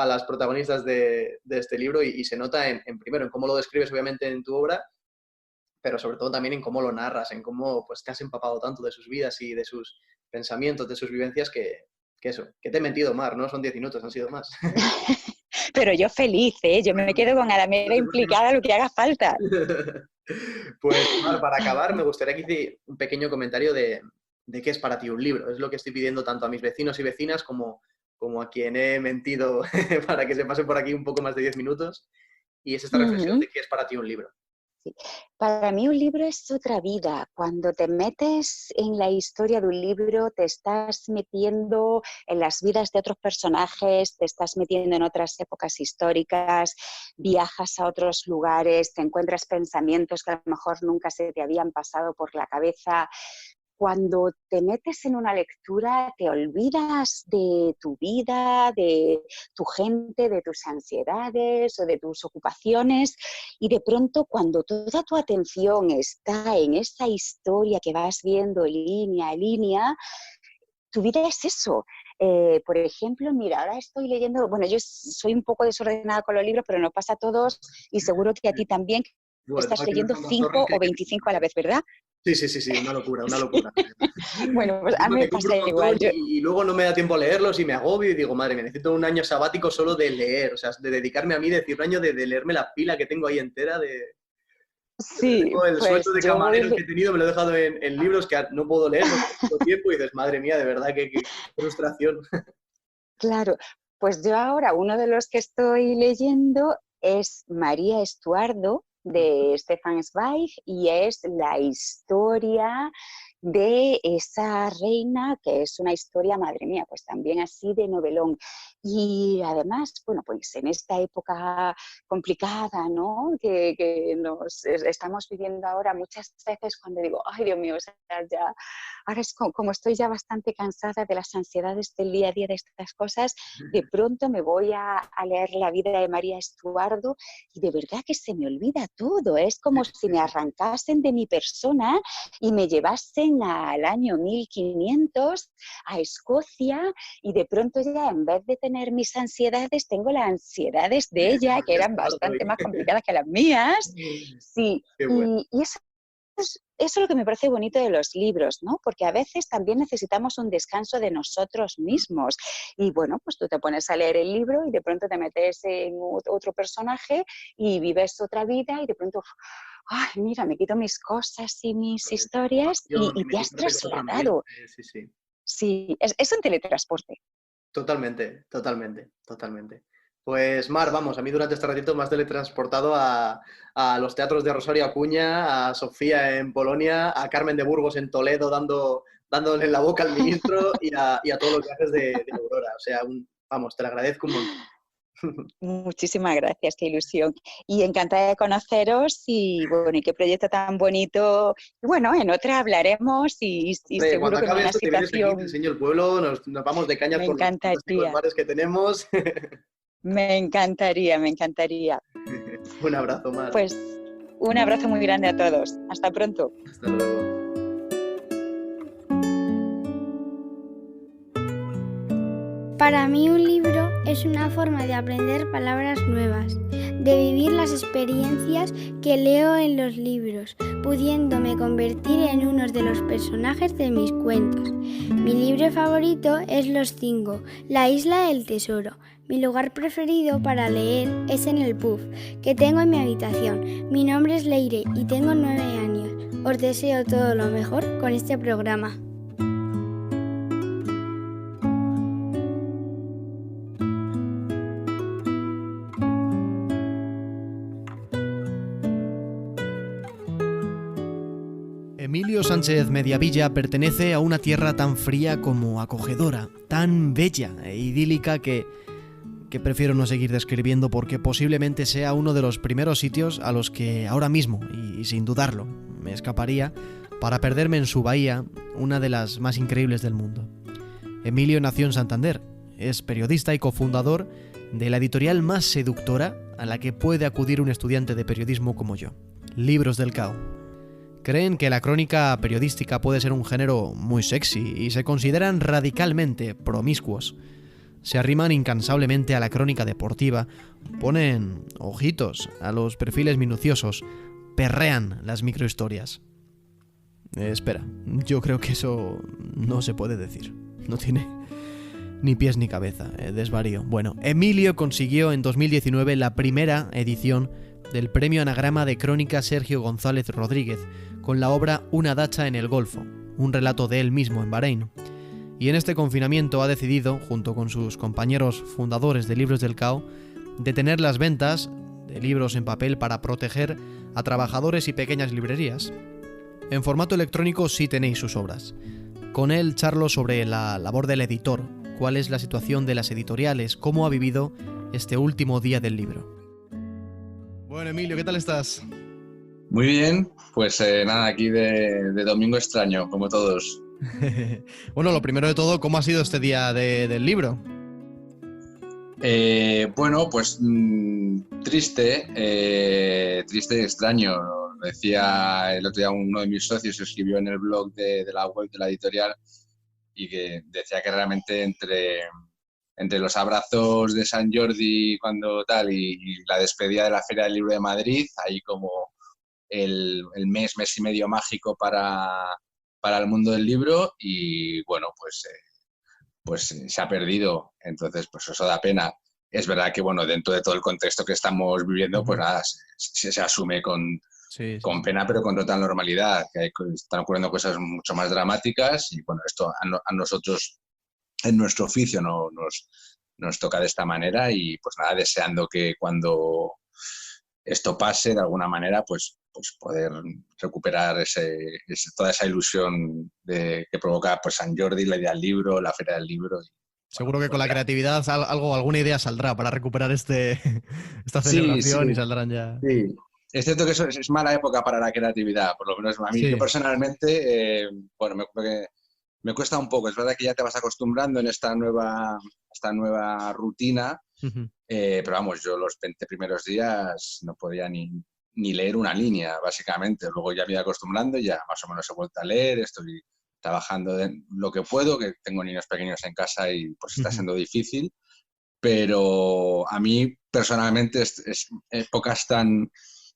las protagonistas de este libro y se nota primero en cómo lo describes obviamente en tu obra, pero sobre todo también en cómo lo narras, en cómo pues, te has empapado tanto de sus vidas y de sus pensamientos, de sus vivencias, que eso, que te he mentido, Mar, no son 10 minutos, han sido más. Pero yo feliz, ¿eh? Yo me quedo con Alameda implicada lo que haga falta. Pues, Mar, para acabar, me gustaría que hiciera un pequeño comentario de qué es para ti un libro. Es lo que estoy pidiendo tanto a mis vecinos y vecinas como a quien he mentido para que se pase por aquí un poco más de 10 minutos. Y es esta reflexión Ujú. de qué es para ti un libro. Sí. Para mí un libro es otra vida. Cuando te metes en la historia de un libro, te estás metiendo en las vidas de otros personajes, te estás metiendo en otras épocas históricas, viajas a otros lugares, te encuentras pensamientos que a lo mejor nunca se te habían pasado por la cabeza. Cuando te metes en una lectura, te olvidas de tu vida, de tu gente, de tus ansiedades o de tus ocupaciones y de pronto cuando toda tu atención está en esa historia que vas viendo línea a línea, tu vida es eso. Por ejemplo, mira, ahora estoy leyendo, bueno, yo soy un poco desordenada con los libros, pero nos pasa a todos y seguro que a ti también, Bueno, estás tengo aquí unos leyendo mazorros 5 o que... 25 a la vez, ¿verdad? Sí, una locura, una locura. Bueno, pues a mí Me me compro pasa un montón igual. y luego no me da tiempo a leerlos y me agobio y digo, madre mía, necesito un año sabático solo de leer, o sea, de dedicarme a mí, de decir, un año de leerme la pila que tengo ahí entera de... Sí, Tengo el pues sueldo de yo camarero que he tenido, me lo he dejado en libros que no puedo leer, no tengo tiempo y dices, madre mía, de verdad, qué frustración. Claro, pues yo ahora uno de los que estoy leyendo es María Estuardo de Stefan Zweig y es la historia de esa reina, que es una historia, madre mía, pues también así de novelón. Y además, bueno, pues en esta época complicada, ¿no? Que nos estamos viviendo ahora, muchas veces cuando digo, ay Dios mío, o sea, ya ahora es como estoy ya bastante cansada de las ansiedades del día a día de estas cosas, de pronto me voy a leer la vida de María Estuardo y de verdad que se me olvida todo. Es como si me arrancasen de mi persona y me llevasen al año 1500 a Escocia y de pronto ya en vez de tener mis ansiedades, tengo las ansiedades de ella, que eran bastante más complicadas que las mías. Sí, Qué bueno. y eso es lo que me parece bonito de los libros, ¿no? Porque a veces también necesitamos un descanso de nosotros mismos. Y bueno, pues tú te pones a leer el libro y de pronto te metes en otro personaje y vives otra vida y de pronto, ay, mira, me quito mis cosas y mis historias y Me te has disfrute con otro ambiente, trasladado. sí. Sí, es un teletransporte. Totalmente. Pues Mar, vamos, a mí durante este ratito me has teletransportado a los teatros de Rosario Acuña, a Sofía en Polonia, a Carmen de Burgos en Toledo dándole en la boca al ministro y a todos los viajes de Aurora. O sea, vamos, te lo agradezco un montón. Muchísimas gracias, qué ilusión. Y encantada de conoceros y bueno, y qué proyecto tan bonito. Y bueno, en otra hablaremos y Hombre, cuando seguro que en acabe una esto te vienes aquí, te situación enseño el pueblo, nos vamos de cañas me por los fantásticos encantaría, bares que tenemos. me encantaría, me encantaría. Un abrazo, Mar. Pues un abrazo muy grande a todos. Hasta pronto. Hasta luego. Para mí un libro es una forma de aprender palabras nuevas, de vivir las experiencias que leo en los libros, pudiéndome convertir en uno de los personajes de mis cuentos. Mi libro favorito es Los Cinco, la isla del tesoro. Mi lugar preferido para leer es en el puff que tengo en mi habitación. Mi nombre es Leire y tengo 9 años. Os deseo todo lo mejor con este programa. Emilio Sánchez Mediavilla pertenece a una tierra tan fría como acogedora, tan bella e idílica que prefiero no seguir describiendo porque posiblemente sea uno de los primeros sitios a los que ahora mismo, y sin dudarlo, me escaparía para perderme en su bahía, una de las más increíbles del mundo. Emilio nació en Santander, es periodista y cofundador de la editorial más seductora a la que puede acudir un estudiante de periodismo como yo, Libros del Cao. Creen que la crónica periodística puede ser un género muy sexy y se consideran radicalmente promiscuos. Se arriman incansablemente a la crónica deportiva, ponen ojitos a los perfiles minuciosos, perrean las microhistorias. Espera, yo creo que eso no se puede decir. No tiene ni pies ni cabeza, desvarío. Bueno, Emilio consiguió en 2019 la primera edición del Premio Anagrama de Crónica Sergio González Rodríguez, con la obra Una dacha en el Golfo, un relato de él mismo en Bahrein. Y en este confinamiento ha decidido, junto con sus compañeros fundadores de Libros del Cao, detener las ventas de libros en papel para proteger a trabajadores y pequeñas librerías. En formato electrónico sí tenéis sus obras. Con él charlo sobre la labor del editor, cuál es la situación de las editoriales, cómo ha vivido este último día del libro. Bueno, Emilio, ¿qué tal estás? Muy bien, pues nada, aquí de domingo extraño, como todos. Bueno, lo primero de todo, ¿cómo ha sido este día del libro? Bueno, pues triste y extraño. Decía el otro día uno de mis socios, escribió en el blog de la web de la editorial y que decía que realmente entre los abrazos de San Jordi cuando tal y la despedida de la Feria del Libro de Madrid, hay como el mes y medio mágico para el mundo del libro y bueno, pues se ha perdido. Entonces, pues eso da pena. Es verdad que, bueno, dentro de todo el contexto que estamos viviendo, pues nada, se asume Sí, sí, con sí. pena, pero con total normalidad, que están ocurriendo cosas mucho más dramáticas y bueno, esto a nosotros en nuestro oficio nos toca de esta manera y pues nada, deseando que cuando esto pase de alguna manera, pues poder recuperar toda esa ilusión que provoca pues San Jordi, la idea del libro, la feria del libro. Y, bueno, Seguro que con la creatividad alguna idea saldrá para recuperar esta sí, celebración y sí, saldrán ya. sí. Es cierto que eso es mala época para la creatividad, por lo menos a mí. Yo Sí. personalmente, bueno, me cuesta un poco. Es verdad que ya te vas acostumbrando en esta nueva rutina, pero vamos, yo los 20 primeros días no podía ni leer una línea, básicamente. Luego ya me iba acostumbrando y ya más o menos he vuelto a leer, estoy trabajando de lo que puedo, que tengo niños pequeños en casa y pues está siendo difícil. Pero a mí personalmente es épocas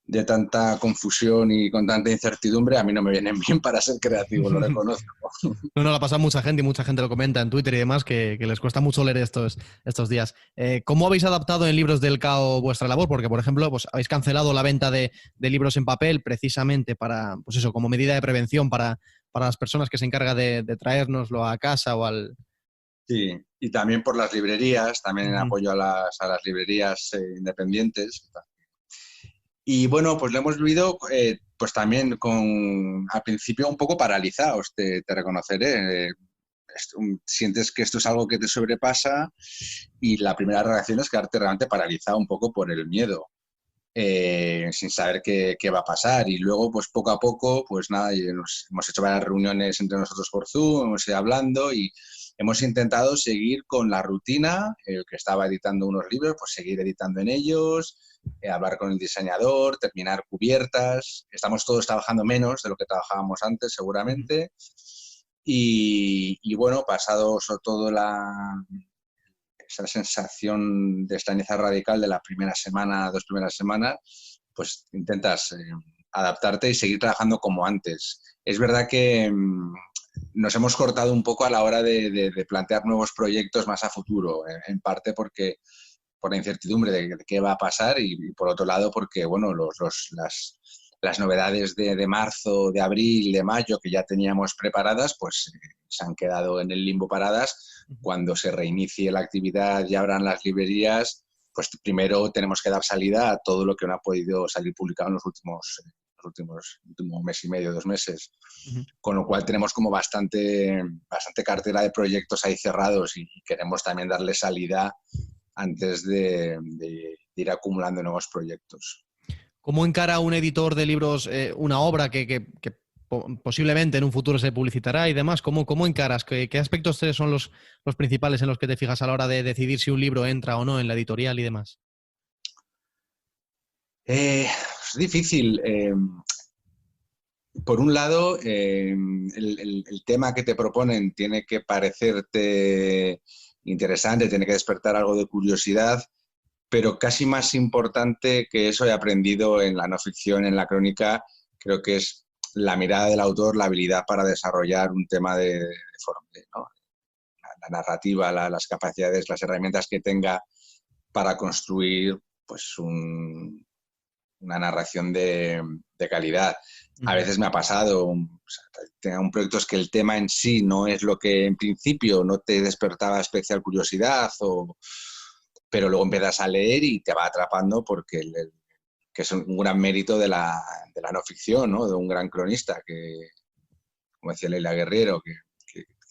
de tanta confusión y con tanta incertidumbre, a mí no me vienen bien para ser creativo, lo reconozco. No, la pasa mucha gente y mucha gente lo comenta en Twitter y demás que les cuesta mucho leer estos días. ¿Cómo habéis adaptado en Libros del Cao vuestra labor? Porque, por ejemplo, pues habéis cancelado la venta de libros en papel precisamente para, pues eso, como medida de prevención para las personas que se encargan de traérnoslo a casa o al... Sí, y también por las librerías, también en apoyo a las librerías independientes. Y bueno, pues lo hemos vivido pues también al principio un poco paralizados, te reconoceré. Sientes que esto es algo que te sobrepasa y la primera reacción es quedarte realmente paralizado un poco por el miedo, sin saber qué va a pasar. Y luego, pues poco a poco, pues nada, hemos hecho varias reuniones entre nosotros por Zoom, hemos ido hablando y hemos intentado seguir con la rutina, el que estaba editando unos libros, pues seguir editando en ellos, hablar con el diseñador, terminar cubiertas. Estamos todos trabajando menos de lo que trabajábamos antes, seguramente. Y bueno, pasado sobre todo esa sensación de extrañeza radical de la primera semana, 2 primeras semanas, pues intentas adaptarte y seguir trabajando como antes. Es verdad que nos hemos cortado un poco a la hora de plantear nuevos proyectos más a futuro, en parte porque por la incertidumbre de qué va a pasar y por otro lado porque bueno, las novedades de marzo, de abril, de mayo que ya teníamos preparadas, pues se han quedado en el limbo paradas. Cuando se reinicie la actividad y abran las librerías, pues primero tenemos que dar salida a todo lo que no ha podido salir publicado en los últimos mes y medio, 2 meses. Con lo cual tenemos como bastante cartera de proyectos ahí cerrados y queremos también darle salida antes de ir acumulando nuevos proyectos. ¿Cómo encara un editor de libros una obra que posiblemente en un futuro se publicitará y demás? ¿Cómo encaras? ¿Qué aspectos son los principales en los que te fijas a la hora de decidir si un libro entra o no en la editorial y demás? Es difícil. Por un lado, el tema que te proponen tiene que parecerte interesante, tiene que despertar algo de curiosidad, pero casi más importante que eso he aprendido en la no ficción, en la crónica, creo que es la mirada del autor, la habilidad para desarrollar un tema ¿no? La narrativa, las capacidades, las herramientas que tenga para construir pues una narración de calidad. A veces me ha pasado, tengo proyectos que el tema en sí no es lo que en principio no te despertaba especial curiosidad, pero luego empiezas a leer y te va atrapando porque que es un gran mérito de la no ficción, ¿no? De un gran cronista, que, como decía Leila Guerriero, que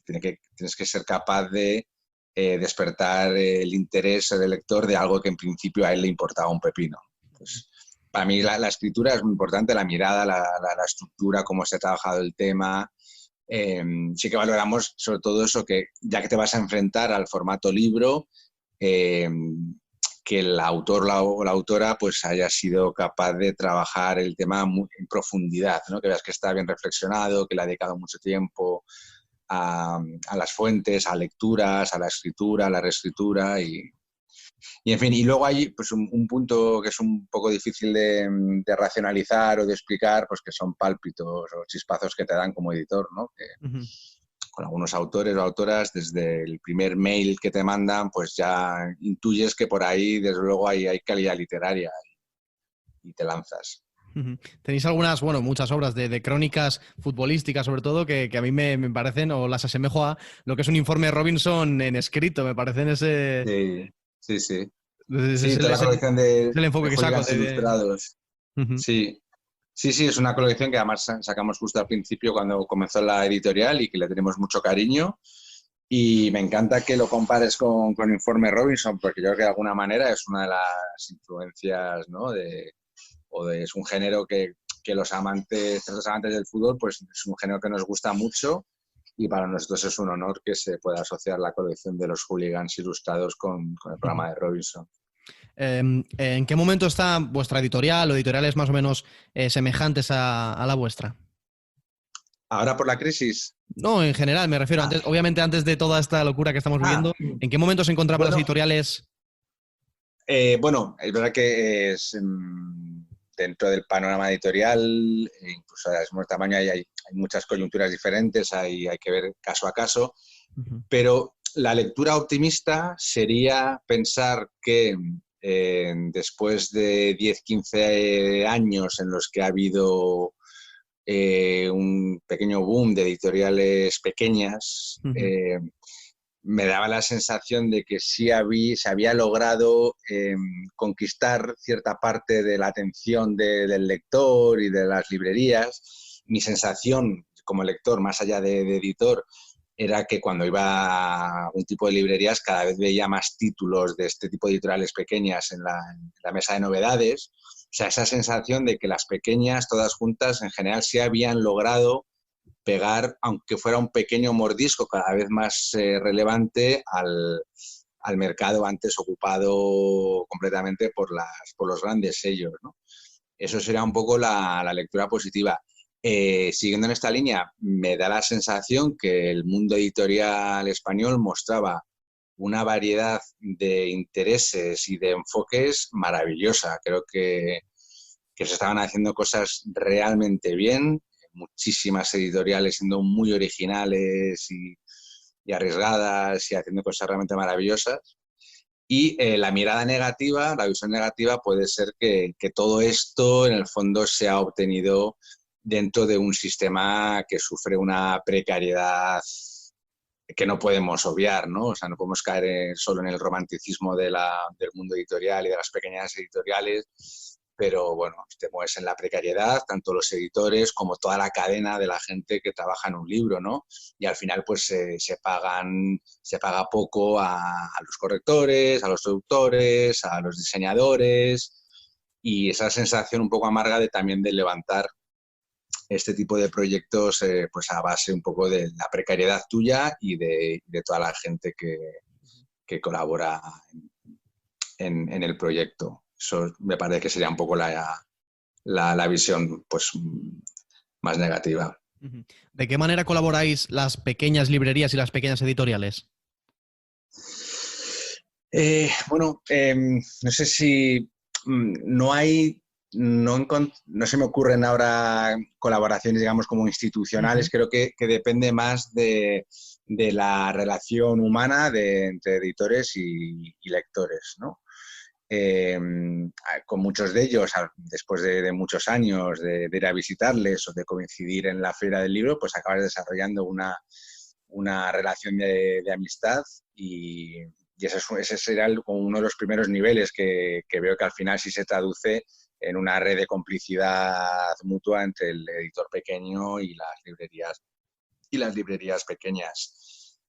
tienes que ser capaz de despertar el interés del lector de algo que en principio a él le importaba un pepino. Pues, para mí la escritura es muy importante, la mirada, la estructura, cómo se ha trabajado el tema. Sí que valoramos sobre todo eso, que ya que te vas a enfrentar al formato libro, que el autor o la autora pues haya sido capaz de trabajar el tema en profundidad, ¿no? Que veas que está bien reflexionado, que le ha dedicado mucho tiempo a las fuentes, a lecturas, a la escritura, a la reescritura y Y en fin, y luego hay pues un punto que es un poco difícil de racionalizar o de explicar, pues que son pálpitos o chispazos que te dan como editor, ¿no? Que Ujú. con algunos autores o autoras, desde el primer mail que te mandan, pues ya intuyes que por ahí, desde luego, hay calidad literaria y te lanzas. Ujú. Tenéis algunas, bueno, muchas obras de crónicas futbolísticas, sobre todo, que a mí me parecen, o las asemejo a lo que es un informe Robinson en escrito, me parecen ese, Sí, sí, sí. ese Sí, es el, toda la es el- colección es el de enfoque que saco hooligans ilustrados. Ujú. Sí, sí, sí, es una colección que además sacamos justo al principio cuando comenzó la editorial y que le tenemos mucho cariño. Y me encanta que lo compares con Informe Robinson, porque yo creo que de alguna manera es una de las influencias, ¿no? Es un género que los amantes del fútbol, pues es un género que nos gusta mucho y para nosotros es un honor que se pueda asociar la colección de los hooligans ilustrados con el programa de Robinson. ¿En qué momento está vuestra editorial o editoriales más o menos semejantes a la vuestra? Ahora por la crisis. No, en general, me refiero, Ah, antes, obviamente antes de toda esta locura que estamos viviendo, ¿en qué momento se encontraban las bueno, editoriales? bueno, es verdad que es dentro del panorama editorial, incluso a mismo tamaño hay muchas coyunturas diferentes, hay que ver caso a caso, Ujú. pero la lectura optimista sería pensar que después de 10, 15 años en los que ha habido un pequeño boom de editoriales pequeñas, Ujú. me daba la sensación de que sí se había logrado conquistar cierta parte de la atención del lector y de las librerías. Mi sensación como lector, más allá de editor, era que cuando iba a un tipo de librerías cada vez veía más títulos de este tipo de editoriales pequeñas en la mesa de novedades. O sea, esa sensación de que las pequeñas, todas juntas, en general sí habían logrado pegar, aunque fuera un pequeño mordisco cada vez más relevante al mercado antes ocupado completamente por los grandes sellos, ¿no? Eso sería un poco la lectura positiva. Siguiendo en esta línea, me da la sensación que el mundo editorial español mostraba una variedad de intereses y de enfoques maravillosa. Creo que se estaban haciendo cosas realmente bien, muchísimas editoriales siendo muy originales y arriesgadas y haciendo cosas realmente maravillosas. Y la mirada negativa, la visión negativa puede ser que todo esto en el fondo se ha obtenido dentro de un sistema que sufre una precariedad que no podemos obviar, ¿no? O sea, no podemos caer solo en el romanticismo del mundo editorial y de las pequeñas editoriales, pero bueno, te mueves en la precariedad, tanto los editores como toda la cadena de la gente que trabaja en un libro, ¿no? Y al final pues se paga poco a los correctores, a los traductores, a los diseñadores, y esa sensación un poco amarga también de levantar este tipo de proyectos pues a base un poco de la precariedad tuya y de toda la gente que colabora en el proyecto. Eso me parece que sería un poco la visión pues, más negativa. Ujú. ¿De qué manera colaboráis las pequeñas librerías y las pequeñas editoriales? Bueno, no sé si no se me ocurren ahora colaboraciones, digamos, como institucionales. Ujú. Creo que depende más de la relación humana entre editores y lectores, ¿no? Con muchos de ellos, después de muchos años de ir a visitarles o de coincidir en la feria del libro, pues acabas desarrollando una relación de amistad y ese será uno de los primeros niveles que veo que al final sí se traduce en una red de complicidad mutua entre el editor pequeño y las librerías pequeñas.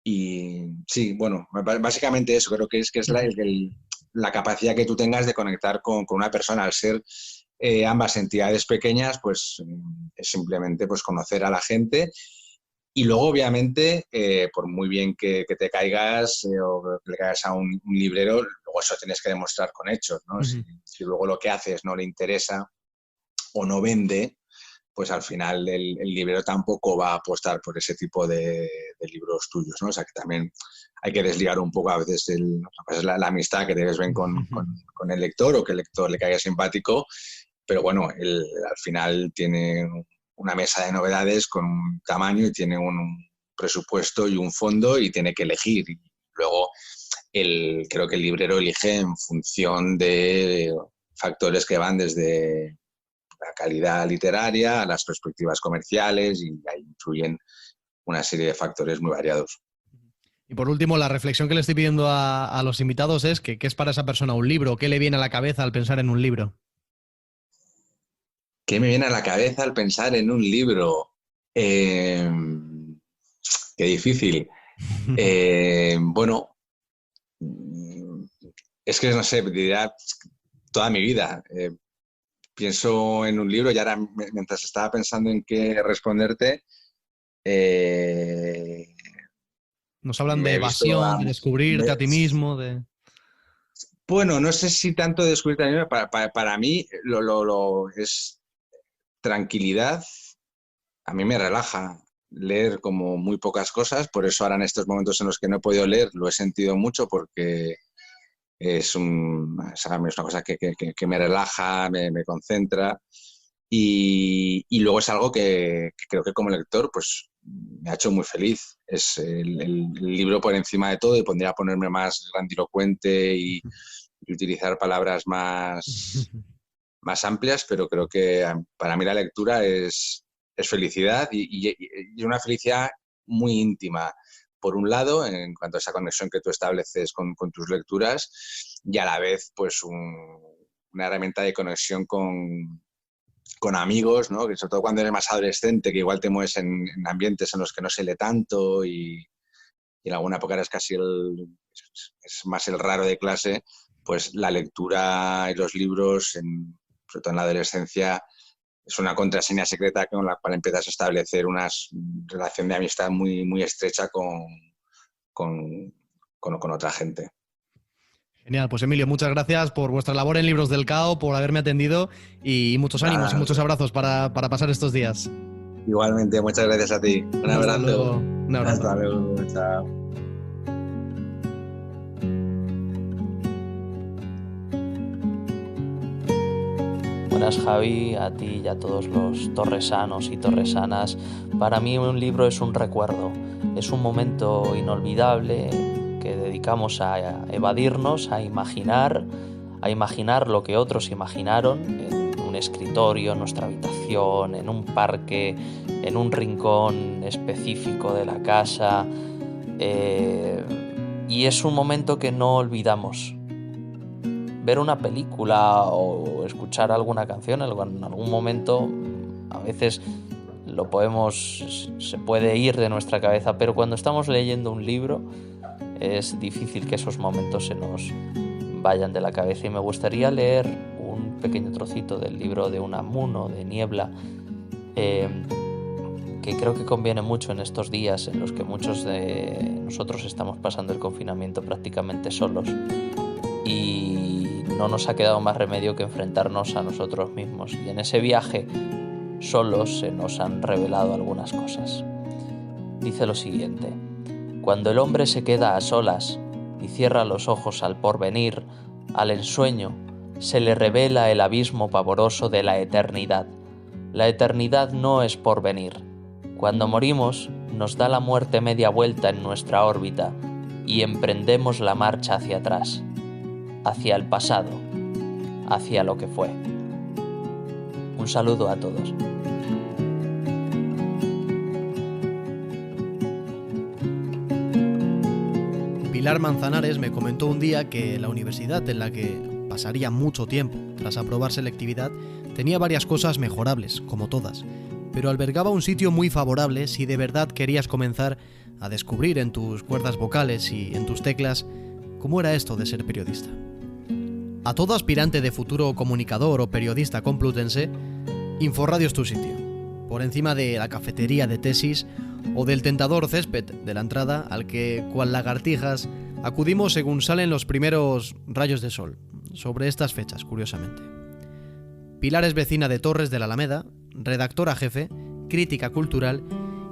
Y sí, bueno, básicamente eso, creo que es la capacidad que tú tengas de conectar con una persona. Al ser ambas entidades pequeñas, pues es simplemente pues, conocer a la gente. Y luego, obviamente, por muy bien que te caigas o que le caigas a un librero, luego eso tienes que demostrar con hechos, ¿no? Ujú. Si luego lo que haces no le interesa o no vende, pues al final el librero tampoco va a apostar por ese tipo de libros tuyos, ¿no? O sea, que también hay que desligar un poco a veces la amistad que debes ver con el lector, o que el lector le caiga simpático, pero bueno, él al final tiene una mesa de novedades con un tamaño y tiene un presupuesto y un fondo, y tiene que elegir. Y luego creo que el librero elige en función de factores que van desde la calidad literaria a las perspectivas comerciales, y ahí influyen una serie de factores muy variados. Y por último, la reflexión que le estoy pidiendo a los invitados es que, ¿qué es para esa persona un libro? ¿Qué le viene a la cabeza al pensar en un libro? ¿Qué me viene a la cabeza al pensar en un libro? Qué difícil. Bueno, es que no sé, diría toda mi vida. Pienso en un libro, y ahora mientras estaba pensando en qué responderte, Nos hablan de evasión, de descubrirte a ti mismo, de... Bueno, no sé si tanto de descubrirte a mí mismo. Para mí lo es tranquilidad. A mí me relaja leer como muy pocas cosas, por eso ahora en estos momentos en los que no he podido leer lo he sentido mucho, porque es una cosa que me relaja, me concentra, y luego es algo que creo que como lector pues me ha hecho muy feliz. Es el libro por encima de todo, y pondría a ponerme más grandilocuente y utilizar palabras más amplias, pero creo que para mí la lectura es felicidad, y una felicidad muy íntima. Por un lado, en cuanto a esa conexión que tú estableces con tus lecturas, y a la vez pues una herramienta de conexión con amigos, ¿no? Que sobre todo cuando eres más adolescente, que igual te mueves en ambientes en los que no se lee tanto, y en alguna época eres casi es más el raro de clase, pues la lectura y los libros, sobre todo en la adolescencia, es una contraseña secreta con la cual empiezas a establecer una relación de amistad muy, muy estrecha con otra gente. Genial, pues Emilio, muchas gracias por vuestra labor en Libros del Cao, por haberme atendido, y muchos ánimos y muchos abrazos para pasar estos días. Igualmente, muchas gracias a ti. Un abrazo. Hasta luego. Un abrazo. Hasta luego, chao. Buenas, Javi, a ti y a todos los torresanos y torresanas. Para mí un libro es un recuerdo, es un momento inolvidable que dedicamos a evadirnos, a imaginar lo que otros imaginaron en un escritorio, en nuestra habitación, en un parque, en un rincón específico de la casa. Y es un momento que no olvidamos. Ver una película o escuchar alguna canción en algún momento, a veces se puede ir de nuestra cabeza, pero cuando estamos leyendo un libro es difícil que esos momentos se nos vayan de la cabeza. Y me gustaría leer un pequeño trocito del libro de Unamuno, de Niebla, que creo que conviene mucho en estos días en los que muchos de nosotros estamos pasando el confinamiento prácticamente solos, y no nos ha quedado más remedio que enfrentarnos a nosotros mismos, y en ese viaje solos se nos han revelado algunas cosas. Dice lo siguiente: cuando el hombre se queda a solas y cierra los ojos al porvenir, al ensueño, se le revela el abismo pavoroso de la eternidad. La eternidad no es porvenir. Cuando morimos, nos da la muerte media vuelta en nuestra órbita y emprendemos la marcha hacia atrás, hacia el pasado, hacia lo que fue. Un saludo a todos. Pilar Manzanares me comentó un día que la universidad en la que pasaría mucho tiempo tras aprobar selectividad tenía varias cosas mejorables, como todas, pero albergaba un sitio muy favorable si de verdad querías comenzar a descubrir en tus cuerdas vocales y en tus teclas cómo era esto de ser periodista. A todo aspirante de futuro comunicador o periodista complutense, Inforradio es tu sitio, por encima de la cafetería de tesis o del tentador césped de la entrada al que, cual lagartijas, acudimos según salen los primeros rayos de sol, sobre estas fechas, curiosamente. Pilar es vecina de Torres de la Alameda, redactora jefe, crítica cultural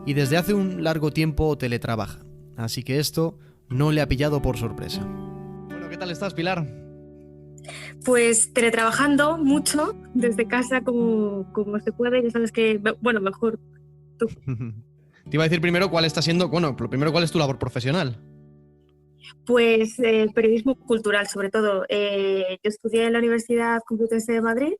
y desde hace un largo tiempo teletrabaja. Así que esto no le ha pillado por sorpresa. Bueno, ¿qué tal estás, Pilar? Pues teletrabajando mucho desde casa como se puede. Ya sabes que, bueno, mejor tú. Te iba a decir primero cuál está siendo, bueno, lo primero, ¿cuál es tu labor profesional? Pues periodismo cultural, sobre todo. Yo estudié en la Universidad Complutense de Madrid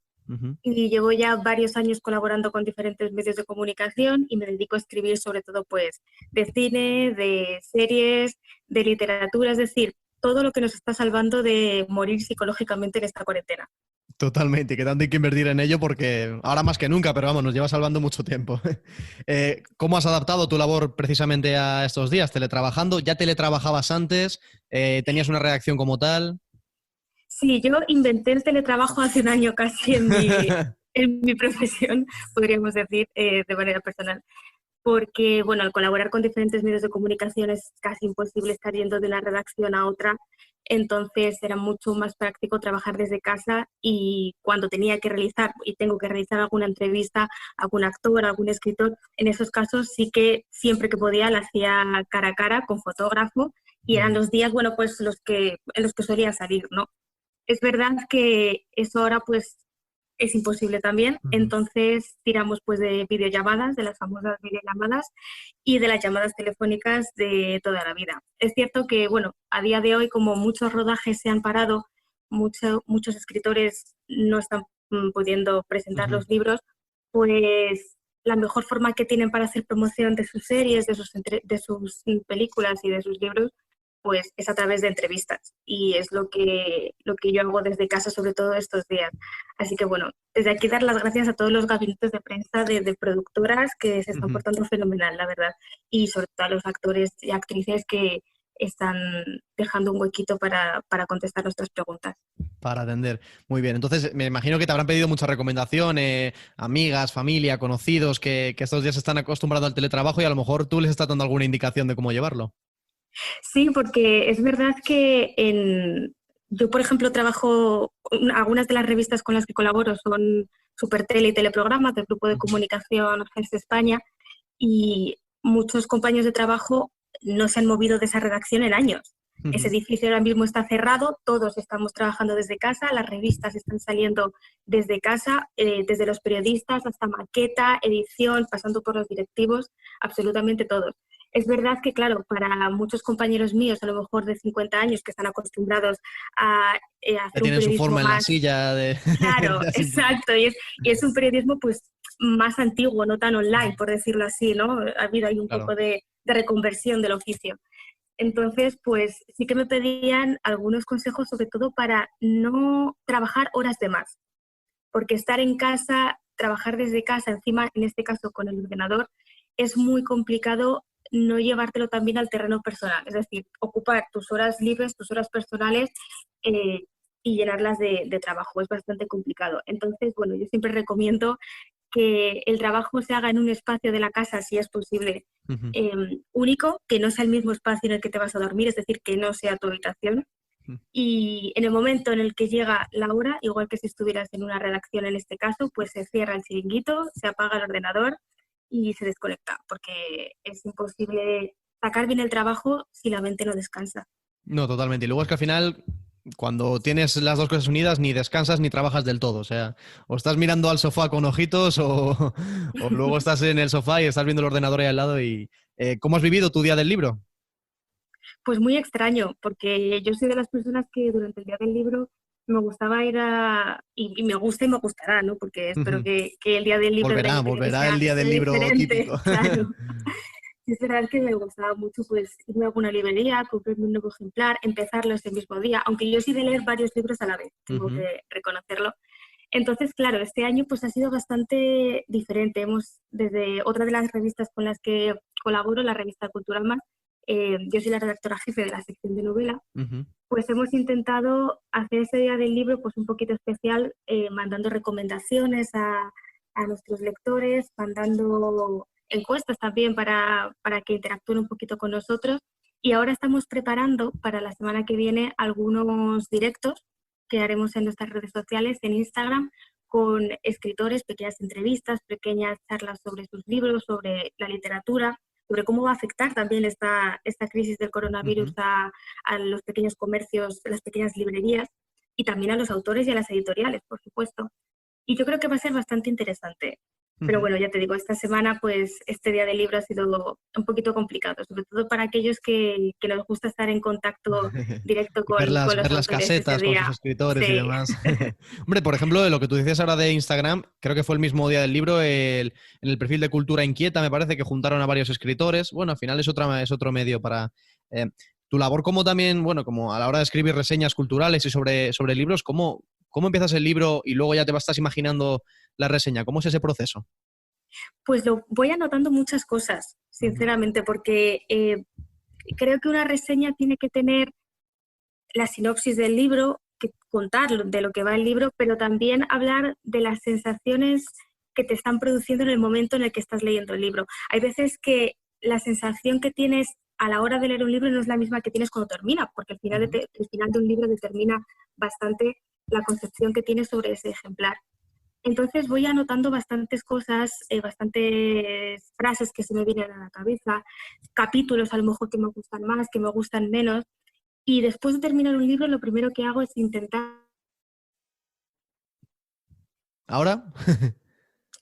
y llevo ya varios años colaborando con diferentes medios de comunicación y me dedico a escribir sobre todo pues de cine, de series, de literatura, es decir, todo lo que nos está salvando de morir psicológicamente en esta cuarentena. Totalmente, que tanto hay que invertir en ello porque ahora más que nunca, pero vamos, nos lleva salvando mucho tiempo. ¿Cómo has adaptado tu labor precisamente a estos días, teletrabajando? ¿Ya teletrabajabas antes? ¿Tenías una redacción como tal? Sí, yo inventé el teletrabajo hace un año casi en mi profesión, podríamos decir, de manera personal. Porque, bueno, al colaborar con diferentes medios de comunicación es casi imposible estar yendo de una redacción a otra, entonces era mucho más práctico trabajar desde casa y cuando tenía que realizar y tengo que realizar alguna entrevista a algún actor, a algún escritor, en esos casos sí que siempre que podía la hacía cara a cara con fotógrafo y eran los días, bueno, pues en los que solía salir, ¿no? Es verdad que eso ahora pues es imposible también, entonces tiramos pues de videollamadas, de las famosas videollamadas y de las llamadas telefónicas de toda la vida. Es cierto que, bueno, a día de hoy como muchos rodajes se han parado, muchos escritores no están pudiendo presentar los libros, pues la mejor forma que tienen para hacer promoción de sus series, de sus películas y de sus libros, pues es a través de entrevistas y es lo que yo hago desde casa, sobre todo estos días. Así que bueno, desde aquí dar las gracias a todos los gabinetes de prensa de productoras que se están portando fenomenal, la verdad, y sobre todo a los actores y actrices que están dejando un huequito para contestar nuestras preguntas. Para atender. Muy bien. Entonces, me imagino que te habrán pedido mucha recomendación, amigas, familia, conocidos, que estos días están acostumbrados al teletrabajo y a lo mejor tú les estás dando alguna indicación de cómo llevarlo. Sí, porque es verdad que yo, por ejemplo, trabajo, algunas de las revistas con las que colaboro son Supertele y Teleprogramas, del Grupo de Comunicación GES España, y muchos compañeros de trabajo no se han movido de esa redacción en años. Ese edificio ahora mismo está cerrado, todos estamos trabajando desde casa, las revistas están saliendo desde casa, desde los periodistas hasta maqueta, edición, pasando por los directivos, absolutamente todos. Es verdad que, claro, para muchos compañeros míos, a lo mejor de 50 años, que están acostumbrados a hacer un periodismo su forma más... en la silla de... Claro, exacto, y es un periodismo pues más antiguo, no tan online, por decirlo así, ¿no? Ha habido ahí un poco de reconversión del oficio. Entonces, pues sí que me pedían algunos consejos, sobre todo para no trabajar horas de más, porque estar en casa, trabajar desde casa, encima, en este caso con el ordenador, es muy complicado no llevártelo también al terreno personal, es decir, ocupar tus horas libres, tus horas personales y llenarlas de trabajo, es bastante complicado. Entonces, bueno, yo siempre recomiendo que el trabajo se haga en un espacio de la casa, si es posible, único, que no sea el mismo espacio en el que te vas a dormir, es decir, que no sea tu habitación. Y en el momento en el que llega la hora, igual que si estuvieras en una redacción en este caso, pues se cierra el chiringuito, se apaga el ordenador y se desconecta, porque es imposible sacar bien el trabajo si la mente no descansa. No, totalmente. Y luego es que al final, cuando tienes las dos cosas unidas, ni descansas ni trabajas del todo. O sea, o estás mirando al sofá con ojitos o luego estás en el sofá y estás viendo el ordenador ahí al lado. Y ¿cómo has vivido tu día del libro? Pues muy extraño, porque yo soy de las personas que durante el día del libro me gustaba ir y me gusta y me gustará, ¿no? Porque espero que el día del libro Volverá el día del libro diferente, típico. Claro. Es verdad que me gustaba mucho pues irme a alguna librería, comprarme un nuevo ejemplar, empezarlo ese mismo día, aunque yo soy de leer varios libros a la vez, tengo que reconocerlo. Entonces, claro, este año pues ha sido bastante diferente. Desde otra de las revistas con las que colaboro, la revista Cultura Más, yo soy la redactora jefe de la sección de novela, pues hemos intentado hacer ese día del libro pues un poquito especial, mandando recomendaciones a nuestros lectores, mandando encuestas también para que interactúen un poquito con nosotros. Y ahora estamos preparando para la semana que viene algunos directos que haremos en nuestras redes sociales, en Instagram, con escritores, pequeñas entrevistas, pequeñas charlas sobre sus libros, sobre la literatura, sobre cómo va a afectar también esta crisis del coronavirus a los pequeños comercios, las pequeñas librerías y también a los autores y a las editoriales, por supuesto. Y yo creo que va a ser bastante interesante. Pero bueno, ya te digo, esta semana, pues este día del libro ha sido un poquito complicado, sobre todo para aquellos que nos gusta estar en contacto directo con, ver las, con los ver las autores casetas ese con día. sus escritores Sí. y demás. Hombre, por ejemplo, de lo que tú dices ahora de Instagram, creo que fue el mismo día del libro, en el perfil de Cultura Inquieta, me parece que juntaron a varios escritores. Bueno, al final es otro medio para... tu labor como también, bueno, como a la hora de escribir reseñas culturales y sobre libros, ¿cómo empiezas el libro y luego ya te estás imaginando la reseña? ¿Cómo es ese proceso? Pues lo voy anotando muchas cosas, sinceramente, porque creo que una reseña tiene que tener la sinopsis del libro, que contar de lo que va el libro, pero también hablar de las sensaciones que te están produciendo en el momento en el que estás leyendo el libro. Hay veces que la sensación que tienes a la hora de leer un libro no es la misma que tienes cuando termina, porque el final de un libro determina bastante la concepción que tienes sobre ese ejemplar. Entonces voy anotando bastantes cosas, bastantes frases que se me vienen a la cabeza, capítulos a lo mejor que me gustan más, que me gustan menos. Y después de terminar un libro, lo primero que hago es intentar... ¿Ahora?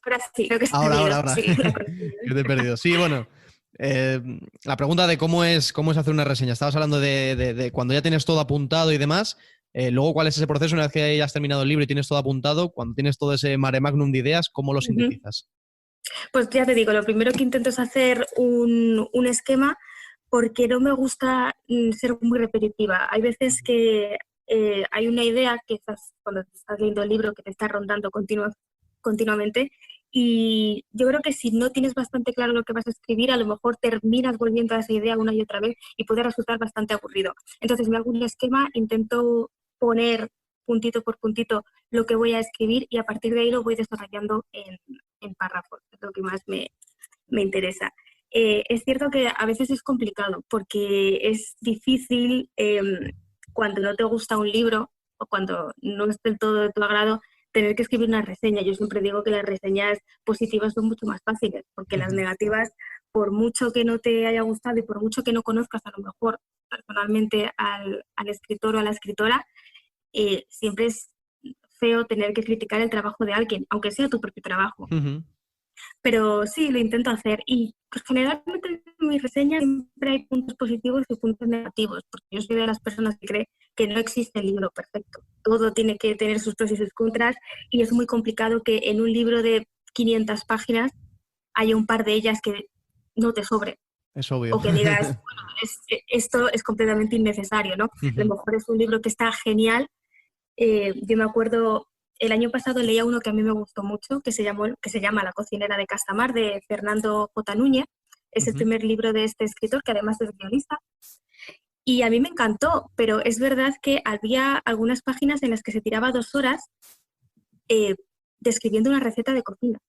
Ahora sí, creo que está Ahora. Sí, Yo te he perdido. Sí, bueno. La pregunta de cómo es hacer una reseña. Estabas hablando de cuando ya tienes todo apuntado y demás. Luego, ¿cuál es ese proceso una vez que ya has terminado el libro y tienes todo apuntado? Cuando tienes todo ese mare magnum de ideas, ¿cómo lo sintetizas? Pues ya te digo, lo primero que intento es hacer un esquema, porque no me gusta ser muy repetitiva. Hay veces que hay una idea que cuando estás leyendo el libro que te está rondando continuamente, y yo creo que si no tienes bastante claro lo que vas a escribir, a lo mejor terminas volviendo a esa idea una y otra vez y puede resultar bastante aburrido. Entonces me hago un esquema, intento poner puntito por puntito lo que voy a escribir y a partir de ahí lo voy desarrollando en párrafos, es lo que más me interesa. Es cierto que a veces es complicado porque es difícil cuando no te gusta un libro o cuando no es del todo de tu agrado tener que escribir una reseña. Yo siempre digo que las reseñas positivas son mucho más fáciles porque las negativas, por mucho que no te haya gustado y por mucho que no conozcas a lo mejor personalmente al escritor o a la escritora, siempre es feo tener que criticar el trabajo de alguien, aunque sea tu propio trabajo. Pero sí, lo intento hacer y pues, generalmente en mis reseñas siempre hay puntos positivos y puntos negativos, porque yo soy de las personas que cree que no existe el libro perfecto. Todo tiene que tener sus pros y sus contras y es muy complicado que en un libro de 500 páginas haya un par de ellas que no te sobre. Es obvio. O que digas, bueno, esto es completamente innecesario, ¿no? A lo mejor es un libro que está genial. Yo me acuerdo... El año pasado leía uno que a mí me gustó mucho, que se llama La cocinera de Castamar, de Fernando J. Núñez. Es el primer libro de este escritor, que además es guionista. Y a mí me encantó, pero es verdad que había algunas páginas en las que se tiraba 2 horas describiendo una receta de cocina.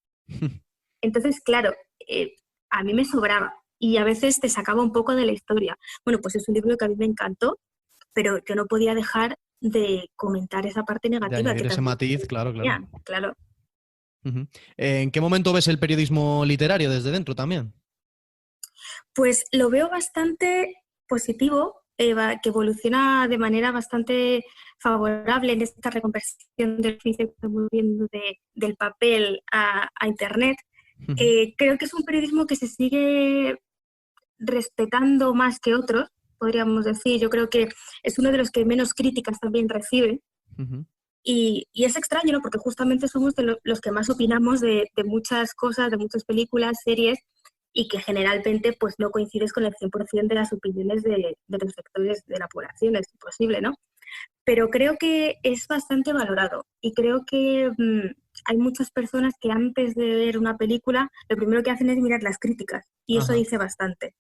Entonces, claro, a mí me sobraba y a veces te sacaba un poco de la historia. Bueno, pues es un libro que a mí me encantó, pero yo no podía dejar de comentar esa parte negativa. De añadir ese matiz, claro. ¿En qué momento ves el periodismo literario desde dentro también? Pues lo veo bastante positivo, que evoluciona de manera bastante favorable en esta reconversión del oficio que estamos viendo del papel a Internet. Creo que es un periodismo que se sigue respetando más que otros, podríamos decir. Yo creo que es uno de los que menos críticas también recibe. Y es extraño, ¿no? Porque justamente somos de los que más opinamos de muchas cosas, de muchas películas, series, y que generalmente pues no coincides con el 100% de las opiniones de los sectores de la población. Es imposible, ¿no? Pero creo que es bastante valorado y creo que hay muchas personas que antes de ver una película lo primero que hacen es mirar las críticas y eso dice bastante.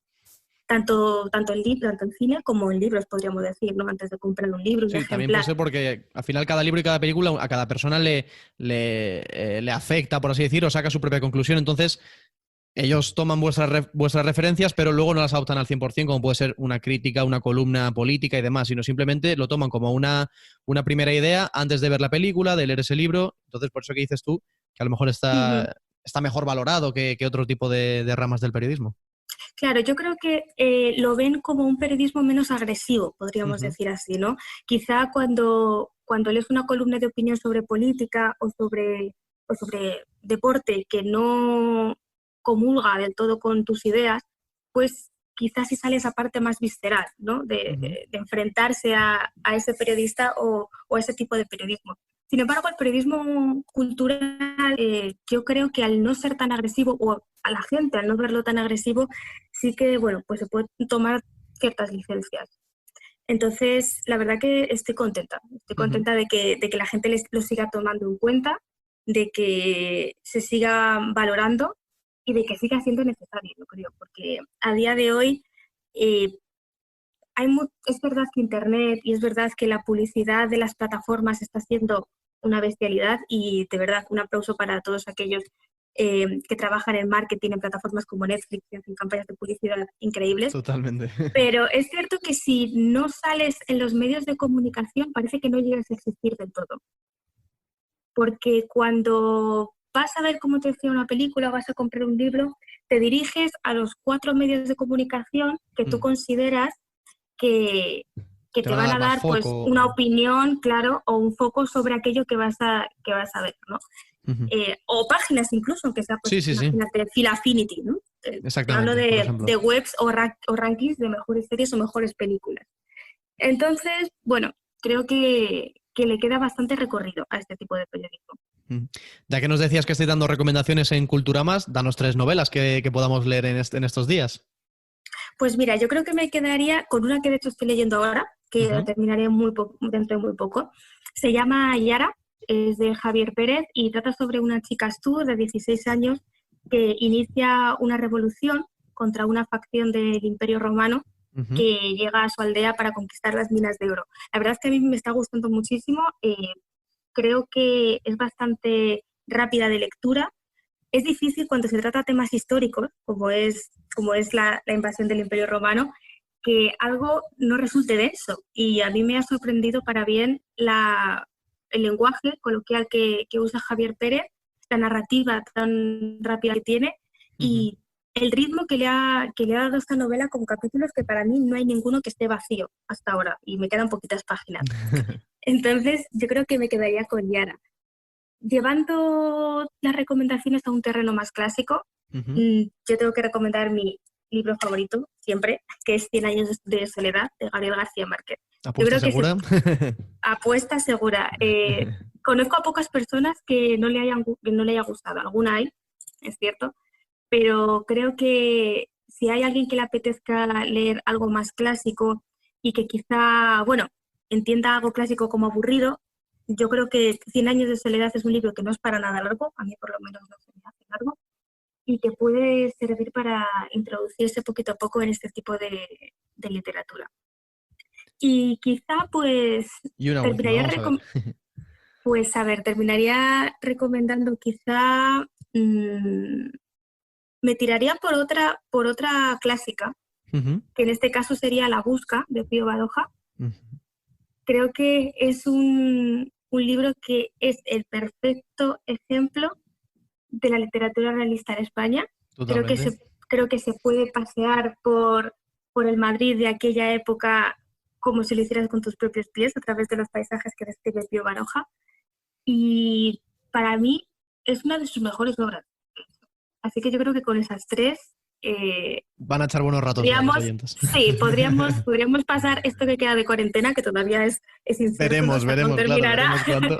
Tanto en cine como en libros, podríamos decir, ¿no? Antes de comprar un libro, un ejemplar. También puede ser porque al final cada libro y cada película a cada persona le afecta, por así decir, o saca su propia conclusión. Entonces, ellos toman vuestras referencias, pero luego no las adoptan al 100%, como puede ser una crítica, una columna política y demás, sino simplemente lo toman como una primera idea antes de ver la película, de leer ese libro. Entonces, por eso que dices tú, que a lo mejor está mejor valorado que otro tipo de ramas del periodismo. Claro, yo creo que lo ven como un periodismo menos agresivo, podríamos decir así, ¿no? Quizá cuando lees una columna de opinión sobre política o sobre deporte que no comulga del todo con tus ideas, pues quizás sí sale esa parte más visceral, ¿no? De enfrentarse a ese periodista o a ese tipo de periodismo. Sin embargo, el periodismo cultural, yo creo que al no ser tan agresivo, o a la gente al no verlo tan agresivo, sí que, bueno, pues se pueden tomar ciertas licencias. Entonces, la verdad que estoy contenta. Estoy contenta de que la gente lo siga tomando en cuenta, de que se siga valorando y de que siga siendo necesario, yo creo, porque a día de hoy es verdad que Internet y es verdad que la publicidad de las plataformas está siendo una bestialidad y de verdad un aplauso para todos aquellos que trabajan en marketing en plataformas como Netflix y hacen campañas de publicidad increíbles. Totalmente. Pero es cierto que si no sales en los medios de comunicación parece que no llegas a existir del todo. Porque cuando vas a ver, como te decía, una película o vas a comprar un libro, te diriges a los 4 medios de comunicación que tú consideras que te van a dar pues una opinión, claro, o un foco sobre aquello que vas a ver, ¿no? O páginas incluso, aunque sea pues, imagínate, Philaffinity, ¿no? Exactamente, hablo de webs o rankings de mejores series o mejores películas. Entonces, bueno, creo que le queda bastante recorrido a este tipo de periodismo. Ya que nos decías que estoy dando recomendaciones en Culturamas, danos 3 novelas que podamos leer en estos días. Pues mira, yo creo que me quedaría con una que de hecho estoy leyendo ahora, que la terminaré dentro de muy poco. Se llama Yara, es de Javier Pérez y trata sobre una chica Astur de 16 años que inicia una revolución contra una facción del Imperio Romano que llega a su aldea para conquistar las minas de oro. La verdad es que a mí me está gustando muchísimo. Creo que es bastante rápida de lectura. Es difícil cuando se trata de temas históricos, como es la invasión del Imperio Romano, que algo no resulte denso. Y a mí me ha sorprendido para bien el lenguaje coloquial que usa Javier Pérez, la narrativa tan rápida que tiene y el ritmo que le ha dado esta novela con capítulos que para mí no hay ninguno que esté vacío hasta ahora y me quedan poquitas páginas. Entonces yo creo que me quedaría con Yara. Llevando las recomendaciones a un terreno más clásico, yo tengo que recomendar mi libro favorito siempre, que es 100 años de soledad, de Gabriel García Márquez. ¿Apuesta segura? Apuesta segura. Conozco a pocas personas que no le haya gustado. Alguna hay, es cierto, pero creo que si hay alguien que le apetezca leer algo más clásico y que quizá, bueno, entienda algo clásico como aburrido, yo creo que 100 años de soledad es un libro que no es para nada largo, a mí por lo menos no se me hace largo, y que puede servir para introducirse poquito a poco en este tipo de literatura. Y quizá pues terminaría recomendando quizá me tiraría por otra clásica, que en este caso sería La Busca, de Pío Baroja. Creo que es un libro que es el perfecto ejemplo de la literatura realista en España. Creo que se puede pasear por el Madrid de aquella época como si lo hicieras con tus propios pies a través de los paisajes que describe Pío Baroja. Y para mí es una de sus mejores obras. Así que yo creo que con esas 3... van a echar buenos ratos los oyentes. Sí, podríamos pasar esto que queda de cuarentena, que todavía es incierto. Veremos cuánto.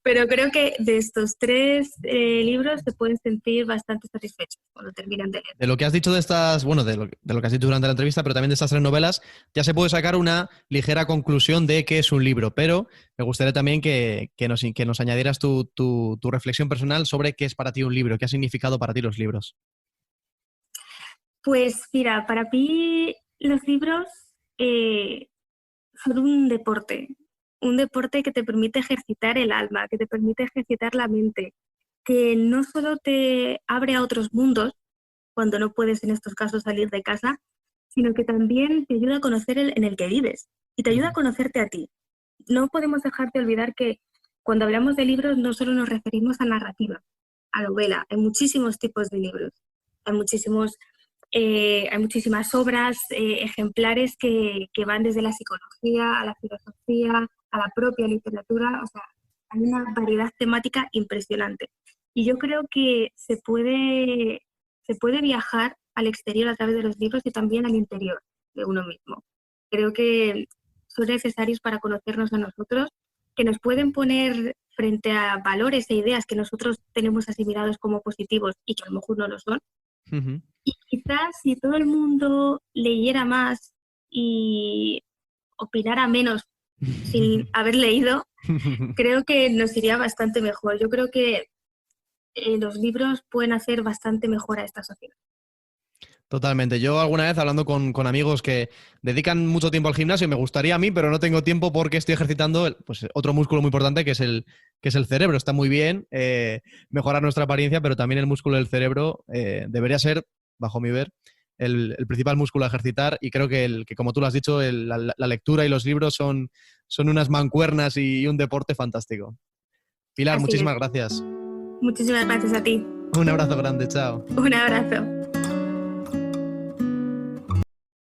Pero creo que de estos 3 libros se pueden sentir bastante satisfechos cuando terminan de leer. De lo que has dicho de estas, bueno, de lo que has dicho durante la entrevista, pero también de estas 3 novelas, ya se puede sacar una ligera conclusión de qué es un libro. Pero me gustaría también que nos añadieras tu reflexión personal sobre qué es para ti un libro, qué ha significado para ti los libros. Pues mira, para mí los libros son un deporte que te permite ejercitar el alma, que te permite ejercitar la mente, que no solo te abre a otros mundos, cuando no puedes en estos casos salir de casa, sino que también te ayuda a conocer en el que vives y te ayuda a conocerte a ti. No podemos dejar de olvidar que cuando hablamos de libros no solo nos referimos a narrativa, a novela. Hay muchísimos tipos de libros. Hay muchísimas obras ejemplares que van desde la psicología a la filosofía, a la propia literatura. O sea, hay una variedad temática impresionante. Y yo creo que se puede viajar al exterior a través de los libros y también al interior de uno mismo. Creo que son necesarios para conocernos a nosotros, que nos pueden poner frente a valores e ideas que nosotros tenemos asimilados como positivos y que a lo mejor no lo son. Ujú. Y quizás si todo el mundo leyera más y opinara menos sin haber leído, creo que nos iría bastante mejor. Yo creo que los libros pueden hacer bastante mejor a esta sociedad. Totalmente. Yo alguna vez hablando con amigos que dedican mucho tiempo al gimnasio, me gustaría a mí, pero no tengo tiempo porque estoy ejercitando pues, otro músculo muy importante que es el cerebro. Está muy bien mejorar nuestra apariencia, pero también el músculo del cerebro debería ser, bajo mi ver, el principal músculo a ejercitar, y creo que como tú lo has dicho, la lectura y los libros son unas mancuernas y un deporte fantástico. Pilar, Así muchísimas es. gracias. Muchísimas gracias a ti. Un abrazo grande, chao. Un abrazo.